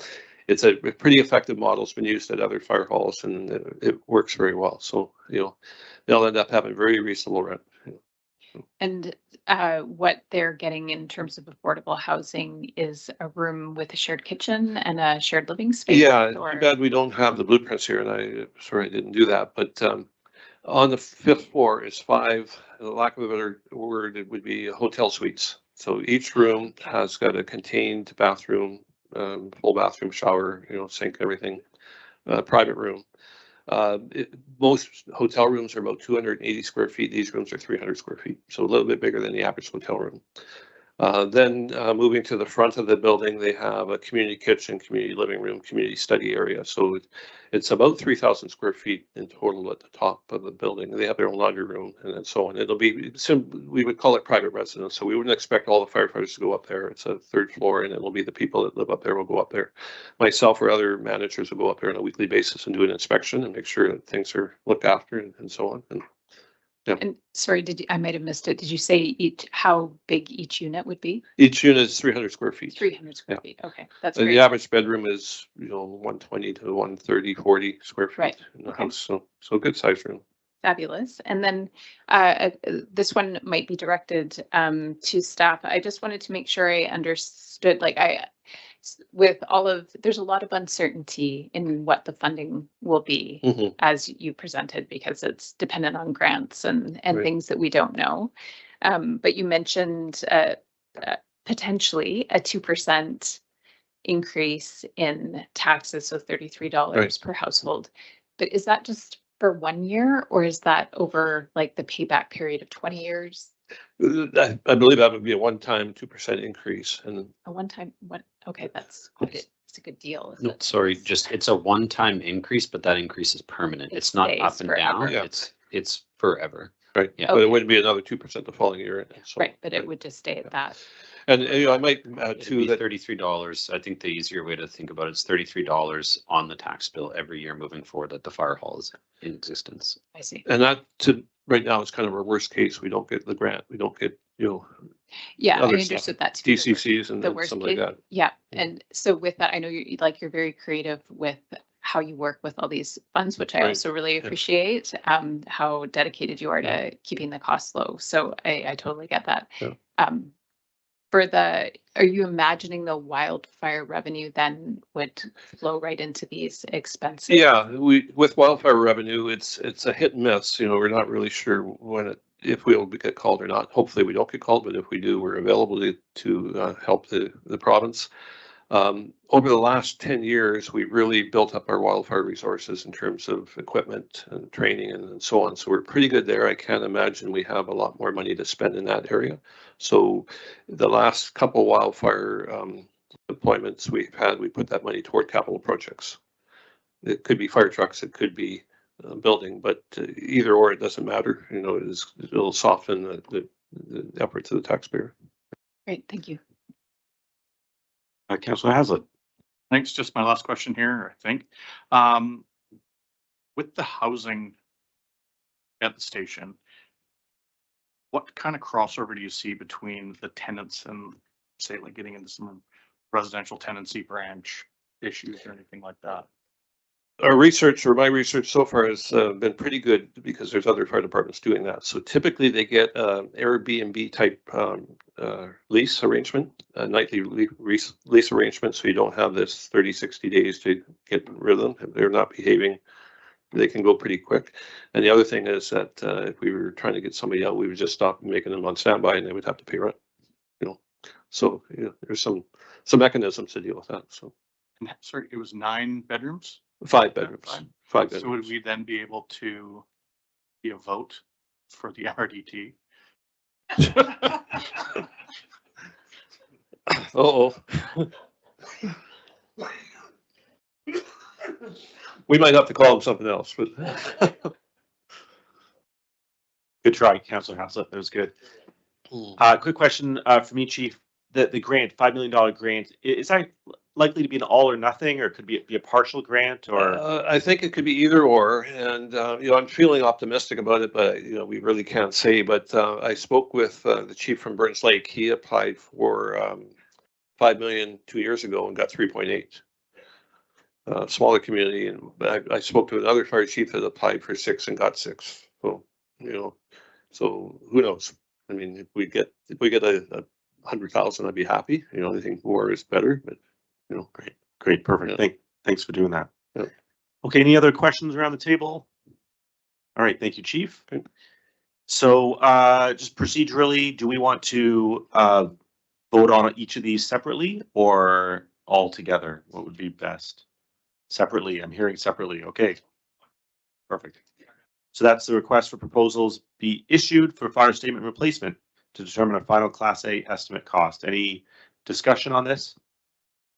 it's a pretty effective model. It's been used at other fire halls, and it works very well. So they'll end up having very reasonable rent. And what they're getting in terms of affordable housing is a room with a shared kitchen and a shared living space. Yeah, too bad we don't have the blueprints here, and I'm sorry I didn't do that. But on the 5th floor is 5, the lack of a better word, it would be hotel suites. So each room has got a contained bathroom, full bathroom, shower, sink, everything, private room. Most hotel rooms are about 280 square feet. These rooms are 300 square feet, so a little bit bigger than the average hotel room. Then moving to the front of the building, they have a community kitchen, community living room, community study area. So it's about 3,000 square feet in total at the top of the building. They have their own laundry room and so on. It'll be, we would call it private residence. So we wouldn't expect all the firefighters to go up there. It's a 3rd floor, and it'll be the people that live up there will go up there. Myself or other managers will go up there on a weekly basis and do an inspection and make sure that things are looked after and so on. And And sorry, I might have missed it. Did you say how big each unit would be? Each unit is 300 square feet. 300 square feet. Okay, that's And great. the average bedroom is, 120 to 130, 40 square feet Right. in the Okay. house. So good size room. Fabulous. And then this one might be directed to staff. I just wanted to make sure I understood, there's a lot of uncertainty in what the funding will be Mhm. as you presented, because it's dependent on grants and Right. things that we don't know. But you mentioned potentially a 2% increase in taxes, so $33 Right. per household. But is that just for 1 year, or is that over like the payback period of 20 years? I believe that would be a one-time 2% increase. And A one-time, okay, that's it's a good deal. If No, it's- sorry, just it's a one-time increase, but that increase is permanent. It It's not stays up and down. forever. Yeah. It's forever. right, Yeah. but it wouldn't be another 2% the following year. So, Right, but it would just stay at that. And I might add It'd too be that $33. I think the easier way to think about it is $33 on the tax bill every year moving forward that the fire hall is in existence. I see. and that right now is kind of our worst case. We don't get the grant. We don't get, Yeah, I other stuff, understood that to be the worst- DCCs and the and worst something like case. that. Yeah, and so with that, I know you're very creative with how you work with all these funds, which I Right. also really Yeah. appreciate, how dedicated you are to keeping the costs low. So I totally get that. Yeah. Are you imagining the wildfire revenue then would flow right into these expenses? Yeah, with wildfire revenue, it's a hit and miss. We're not really sure if we'll get called or not. Hopefully we don't get called, but if we do, we're available to help the province. Over the last 10 years, we really built up our wildfire resources in terms of equipment and training and so on. So we're pretty good there. I can't imagine we have a lot more money to spend in that area. So the last couple wildfire deployments we put that money toward capital projects. It could be fire trucks, it could be building, but either or, it doesn't matter. It'll soften the efforts of the taxpayer. Great, thank you. Councillor Haslett. Thanks. Just my last question here, I think. With the housing at the station, what kind of crossover do you see between the tenants and, say, like getting into some residential tenancy branch issues or anything like that? Our research, or my research so far, has been pretty good because there's other fire departments doing that. So typically they get Airbnb type lease arrangement, a nightly lease arrangement. So you don't have this 30, 60 days to get rid of them. If they're not behaving, they can go pretty quick. And the other thing is that if we were trying to get somebody out, we would just stop making them on standby and they would have to pay rent. So there's some mechanisms to deal with that. So And sorry, it was 9 bedrooms? 5 bedrooms. Fine. 5 So would bedrooms. we then be able to be a vote for the RDT? Uh-oh. We might have to call him something else, but Good try, Councillor Haslett. That was good. Quick question for me, Chief. The grant, $5 million grant, is that likely to be an all or nothing, or could be a partial grant, or? I think it could be either or, and I'm feeling optimistic about it, but we really can't say. But I spoke with the chief from Burns Lake. He applied for $5 million 2 years ago and got 3.8. Smaller community, and I spoke to another fire chief that applied for 6 and got 6. So so who knows? I mean, if we get a 100,000, I'd be happy. I think more is better, but Great, perfect. Yeah. Thanks for doing that. Yeah. Okay, any other questions around the table? All right, thank you, Chief. Okay. So just procedurally, do we want to vote on each of these separately or all together? What would be best? Separately, I'm hearing separately. Okay. Perfect. So that's the request for proposals be issued for fire statement replacement to determine a final Class A estimate cost. Any discussion on this?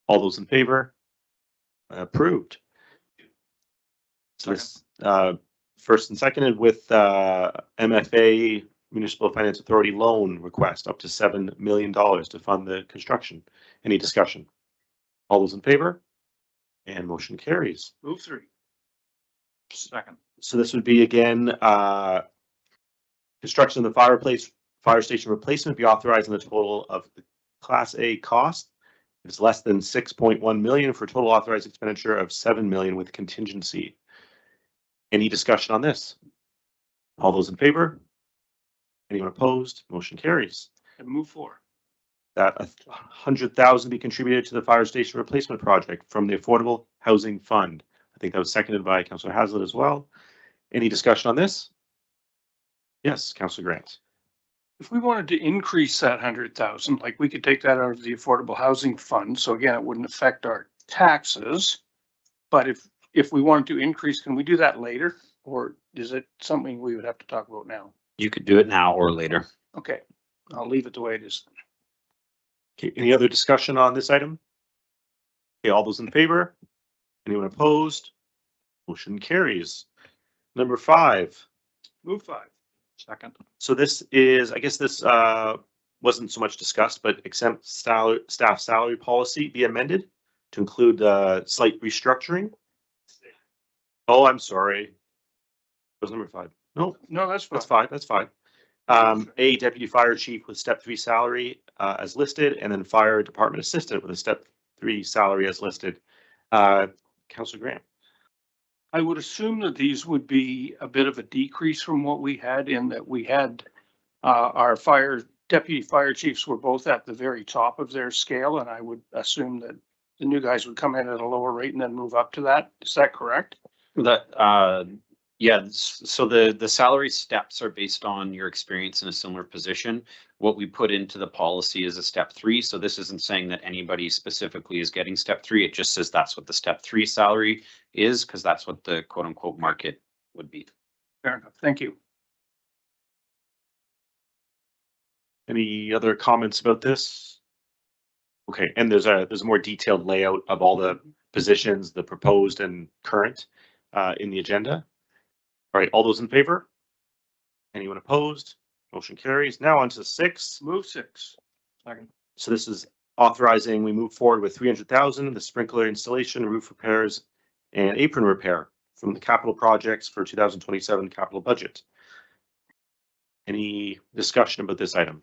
All those in favor? Approved. So this, first and seconded with MFA Municipal Finance Authority loan request up to $7 million to fund the construction. Any discussion? All those in favor? And motion carries. Move 3. Second. So this would be again Construction of the fire station replacement be authorized in the total of the Class A cost. It's less than 6.1 million for total authorized expenditure of 7 million with contingency. Any discussion on this? All those in favor? Anyone opposed? Motion carries. And move forward. That 100,000 be contributed to the fire station replacement project from the Affordable Housing Fund. I think that was seconded by Councillor Haslett as well. Any discussion on this? Yes, Councillor Grant. If we wanted to increase that 100,000, like we could take that out of the Affordable Housing Fund, so again, it wouldn't affect our taxes. But if we wanted to increase, can we do that later? Or is it something we would have to talk about now? You could do it now or later. Okay, I'll leave it the way it is. Okay, any other discussion on this item? Okay, all those in favor? Anyone opposed? Motion carries. Number 5. Move 5. Second. So this is, I guess this wasn't so much discussed, but exempt staff salary policy be amended to include slight restructuring. Oh, I'm sorry. Was number 5? No, No, that's fine. that's 5. That's 5. A deputy fire chief with step 3 salary as listed, and then fire department assistant with a step 3 salary as listed. Councillor Graham. I would assume that these would be a bit of a decrease from what we had, in that we had our deputy fire chiefs were both at the very top of their scale, and I would assume that the new guys would come in at a lower rate and then move up to that. Is that correct? That, yeah, so the salary steps are based on your experience in a similar position. What we put into the policy is a step 3. So this isn't saying that anybody specifically is getting step 3. It just says that's what the step 3 salary is, because that's what the quote unquote market would be. Fair enough. Thank you. Any other comments about this? Okay, and there's a more detailed layout of all the positions, the proposed and current in the agenda. All right, all those in favor? Anyone opposed? Motion carries. Now on to 6. Move 6. Second. So this is authorizing, we move forward with 300,000, the sprinkler installation, roof repairs, and apron repair from the capital projects for 2027 capital budget. Any discussion about this item?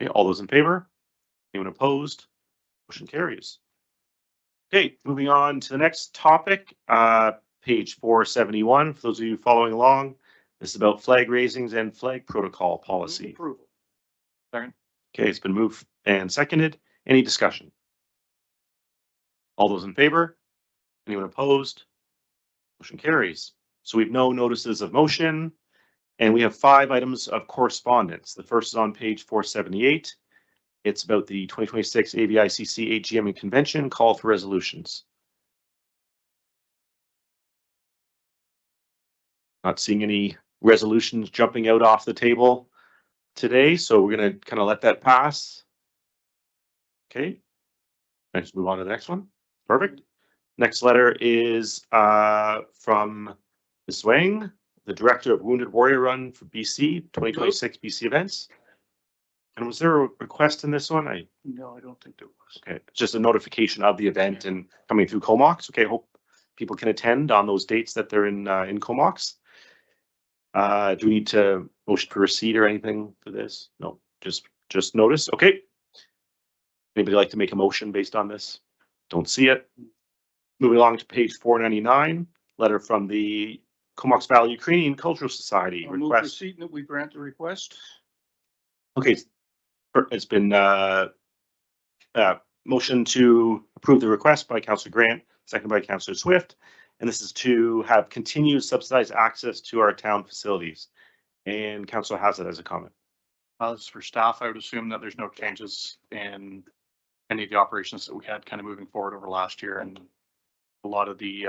Okay, all those in favor? Anyone opposed? Motion carries. Okay, moving on to the next topic, page 471. For those of you following along, this is about flag raisings and flag protocol policy. Approval. Second. Okay, it's been moved and seconded. Any discussion? All those in favor? Anyone opposed? Motion carries. So we have no notices of motion, and we have 5 items of correspondence. The first is on page 478. It's about the 2026 ABICC AGM and convention call for resolutions. Not seeing any resolutions jumping out off the table today, so we're going to kind of let that pass. Okay, let's move on to the next one. Perfect. Next letter is from Ms. Wang, the Director of Wounded Warrior Run for BC 2026 BC events. And was there a request in this one? No, I don't think there was. Okay, just a notification of the event and coming through Comox. Okay, hope people can attend on those dates that they're in Comox. Do we need to motion for receipt or anything for this? No, just notice. Okay. Anybody like to make a motion based on this? Don't see it. Moving along to page 499, letter from the Comox Valley Ukrainian Cultural Society. I'll move Request. receipt that we grant the request. Okay, it's been motion to approve the request by Councillor Grant, seconded by Councillor Swift. And this is to have continued subsidized access to our town facilities. And Councillor Haslett has a comment. This is for staff. I would assume that there's no changes in any of the operations that we had kind of moving forward over last year, and a lot of the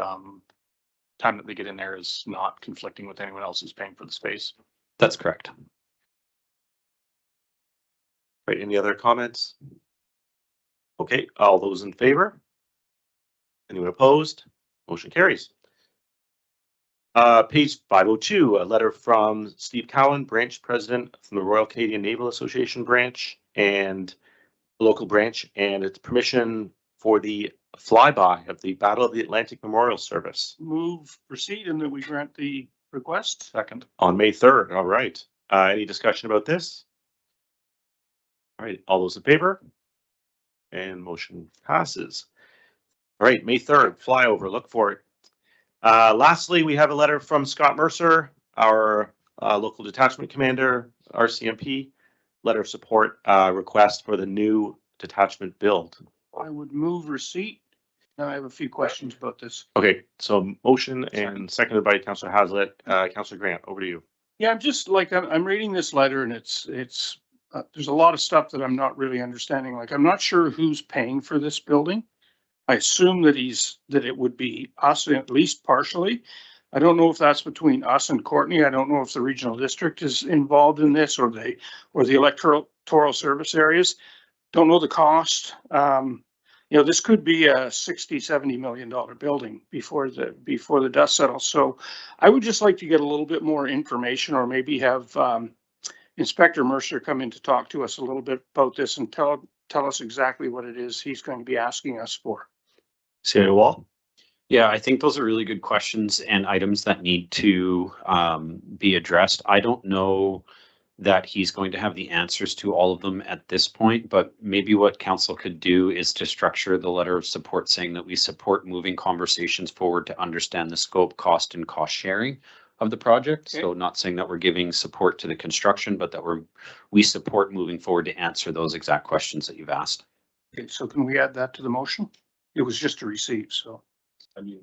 time that they get in there is not conflicting with anyone else who's paying for the space. That's correct. Right, any other comments? Okay, all those in favor? Anyone opposed? Motion carries. Page 502, a letter from Steve Cowan, branch president from the Royal Canadian Naval Association branch and the local branch, and it's permission for the flyby of the Battle of the Atlantic Memorial Service. Move receipt and that we grant the request. Second. On May 3rd. All right. Any discussion about this? All right. All those in favor? And motion passes. All right. May 3rd, flyover. Look for it. Lastly, we have a letter from Scott Mercer, our local detachment commander, RCMP, letter of support request for the new detachment build. I would move receipt. Now I have a few questions about this. Okay, so motion and seconded by Councillor Hazlitt. Councillor Grant, over to you. Yeah, I'm just like, I'm reading this letter and it's there's a lot of stuff that I'm not really understanding. Like, I'm not sure who's paying for this building. I assume that it would be us at least partially. I don't know if that's between us and Courtenay. I don't know if the regional district is involved in this or the electoral service areas. Don't know the cost. This could be a $60-70 million building before the dust settles. So I would just like to get a little bit more information, or maybe have Inspector Mercer come in to talk to us a little bit about this and tell us exactly what it is he's going to be asking us for. CIO Wall. Yeah, I think those are really good questions and items that need to be addressed. I don't know that he's going to have the answers to all of them at this point, but maybe what council could do is to structure the letter of support saying that we support moving conversations forward to understand the scope, cost, and cost sharing of the project. Okay. So not saying that we're giving support to the construction, but that we support moving forward to answer those exact questions that you've asked. Okay, so can we add that to the motion? It was just a receipt, so. Sorry,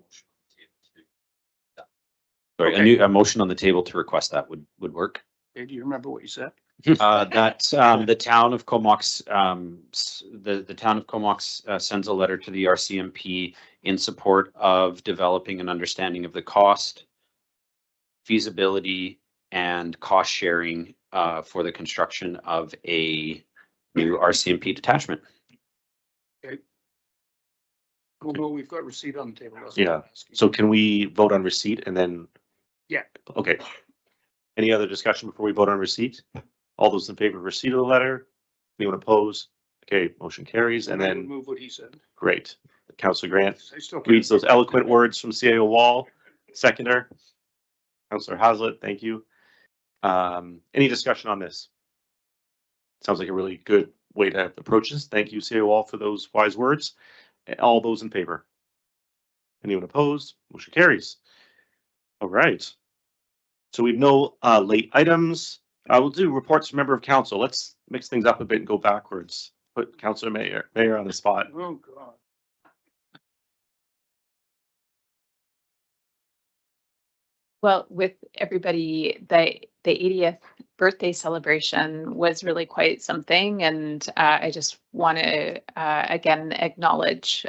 Okay. a motion on the table to request that would work. Okay, do you remember what you said? That the town of Comox, the town of Comox sends a letter to the RCMP in support of developing an understanding of the cost, feasibility, and cost sharing for the construction of a new RCMP detachment. Okay. Well, no, we've got receipt on the table. That's what Yeah. I'm asking. So can we vote on receipt and then? Yeah. Okay. Any other discussion before we vote on receipt? All those in favor of receipt of the letter? Anyone opposed? Okay, motion carries. And I would then, move what he said. great. Councillor Grant I still can't. reads those eloquent words from CIO Wall. Seconder. Councillor Hazlitt, thank you. Any discussion on this? Sounds like a really good way to approach this. Thank you, CIO Wall, for those wise words. All those in favor? Anyone opposed? Motion carries. All right. So we've no late items. We'll do reports from member of council. Let's mix things up a bit and go backwards. Put Councillor Mayor on the spot. Oh, God. Well, with everybody, the 80th birthday celebration was really quite something. And I just want to again acknowledge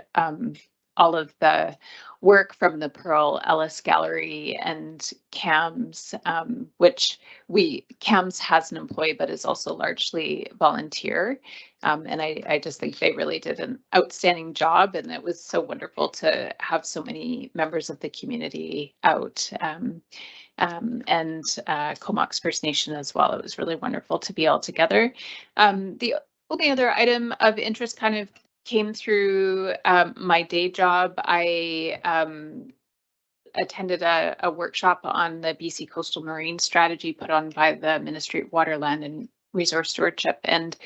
all of the work from the Pearl Ellis Gallery and CAMS, which CAMS has an employee, but is also largely volunteer. And I just think they really did an outstanding job. And it was so wonderful to have so many members of the community out. And Comox First Nation as well. It was really wonderful to be all together. The only other item of interest kind of came through my day job. I attended a workshop on the BC Coastal Marine Strategy put on by the Ministry of Water, Land and Resource Stewardship, and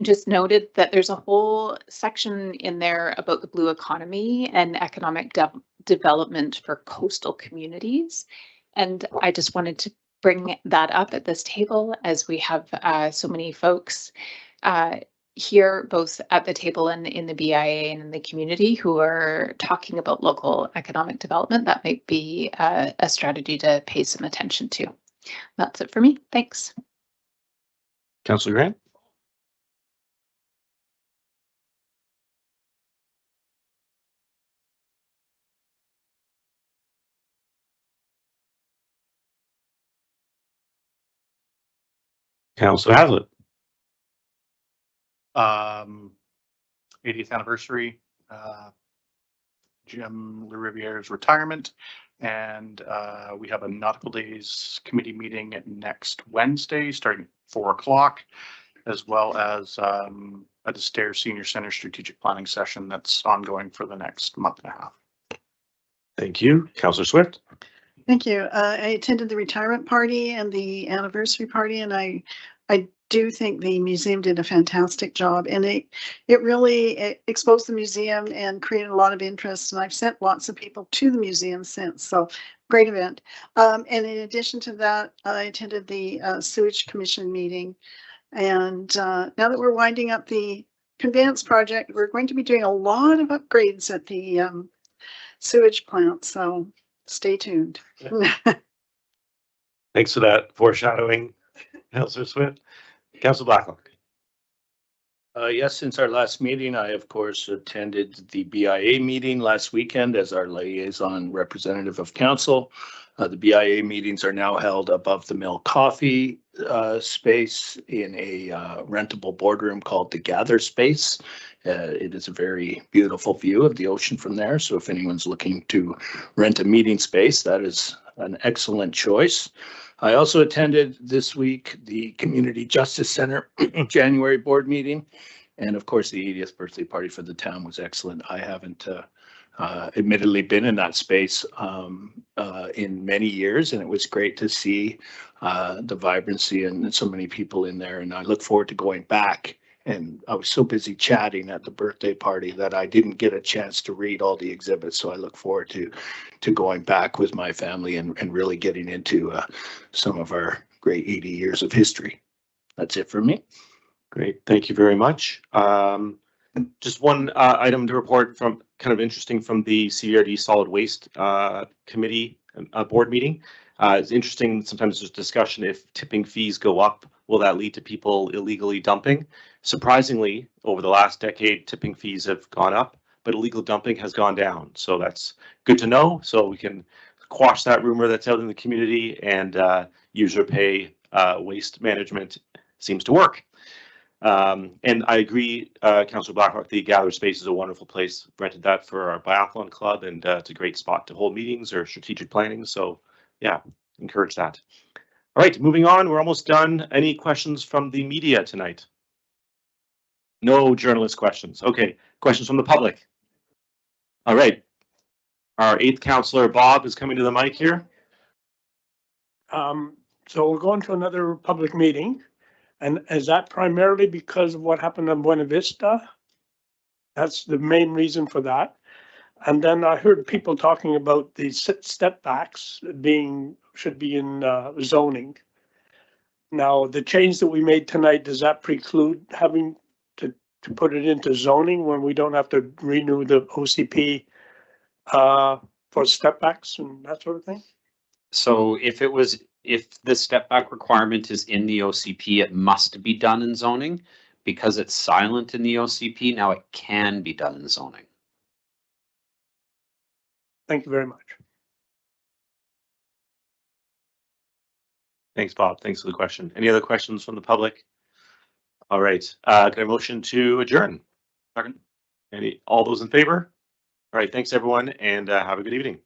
just noted that there's a whole section in there about the blue economy and economic development for coastal communities. And I just wanted to bring that up at this table as we have so many folks here, both at the table and in the BIA and in the community, who are talking about local economic development. That might be a strategy to pay some attention to. That's it for me. Thanks. Councillor Grant? Councillor Hazlitt? 80th anniversary, Jim LaRiviere's retirement, and we have a Nautical Days committee meeting next Wednesday, starting at 4 o'clock, as well as a Destair Senior Center strategic planning session that's ongoing for the next month and a half. Thank you. Councillor Swift? Thank you. I attended the retirement party and the anniversary party, and I do think the museum did a fantastic job, and it really exposed the museum and created a lot of interest. And I've sent lots of people to the museum since, so great event. And in addition to that, I attended the sewage commission meeting. And now that we're winding up the conveyance project, we're going to be doing a lot of upgrades at the sewage plant. So stay tuned. Thanks for that foreshadowing, Councillor Swift. Councillor Blacklock. Yes, since our last meeting, I of course attended the BIA meeting last weekend as our liaison representative of council. The BIA meetings are now held above the Mill Coffee space in a rentable boardroom called the Gather Space. It is a very beautiful view of the ocean from there. So if anyone's looking to rent a meeting space, that is an excellent choice. I also attended this week the Community Justice Center January board meeting. And of course, the 80th birthday party for the town was excellent. I haven't admittedly been in that space in many years, and it was great to see the vibrancy and so many people in there. And I look forward to going back. And I was so busy chatting at the birthday party that I didn't get a chance to read all the exhibits. So I look forward to going back with my family and really getting into some of our great 80 years of history. That's it for me. Great, thank you very much. Just one item to report from kind of interesting from the CVRD Solid Waste Committee board meeting. It's interesting, sometimes there's discussion if tipping fees go up, will that lead to people illegally dumping? Surprisingly, over the last decade, tipping fees have gone up, but illegal dumping has gone down. So that's good to know. So we can quash that rumor that's out in the community, and user pay waste management seems to work. And I agree, Councillor Blacklock, the Gather Space is a wonderful place. Rented that for our biathlon club, and it's a great spot to hold meetings or strategic planning. So yeah, encourage that. All right, moving on. We're almost done. Any questions from the media tonight? No journalist questions. Okay, questions from the public. All right. Our 8th councillor, Bob, is coming to the mic here. So we're going to another public meeting. And is that primarily because of what happened in Buena Vista? That's the main reason for that. And then I heard people talking about the step backs should be in zoning. Now, the change that we made tonight, does that preclude having to put it into zoning when we don't have to renew the OCP for step backs and that sort of thing? So if the step back requirement is in the OCP, it must be done in zoning. Because it's silent in the OCP, now it can be done in zoning. Thank you very much. Thanks, Bob. Thanks for the question. Any other questions from the public? All right. Can I have a motion to adjourn? Second. All those in favor? All right. Thanks, everyone, and have a good evening.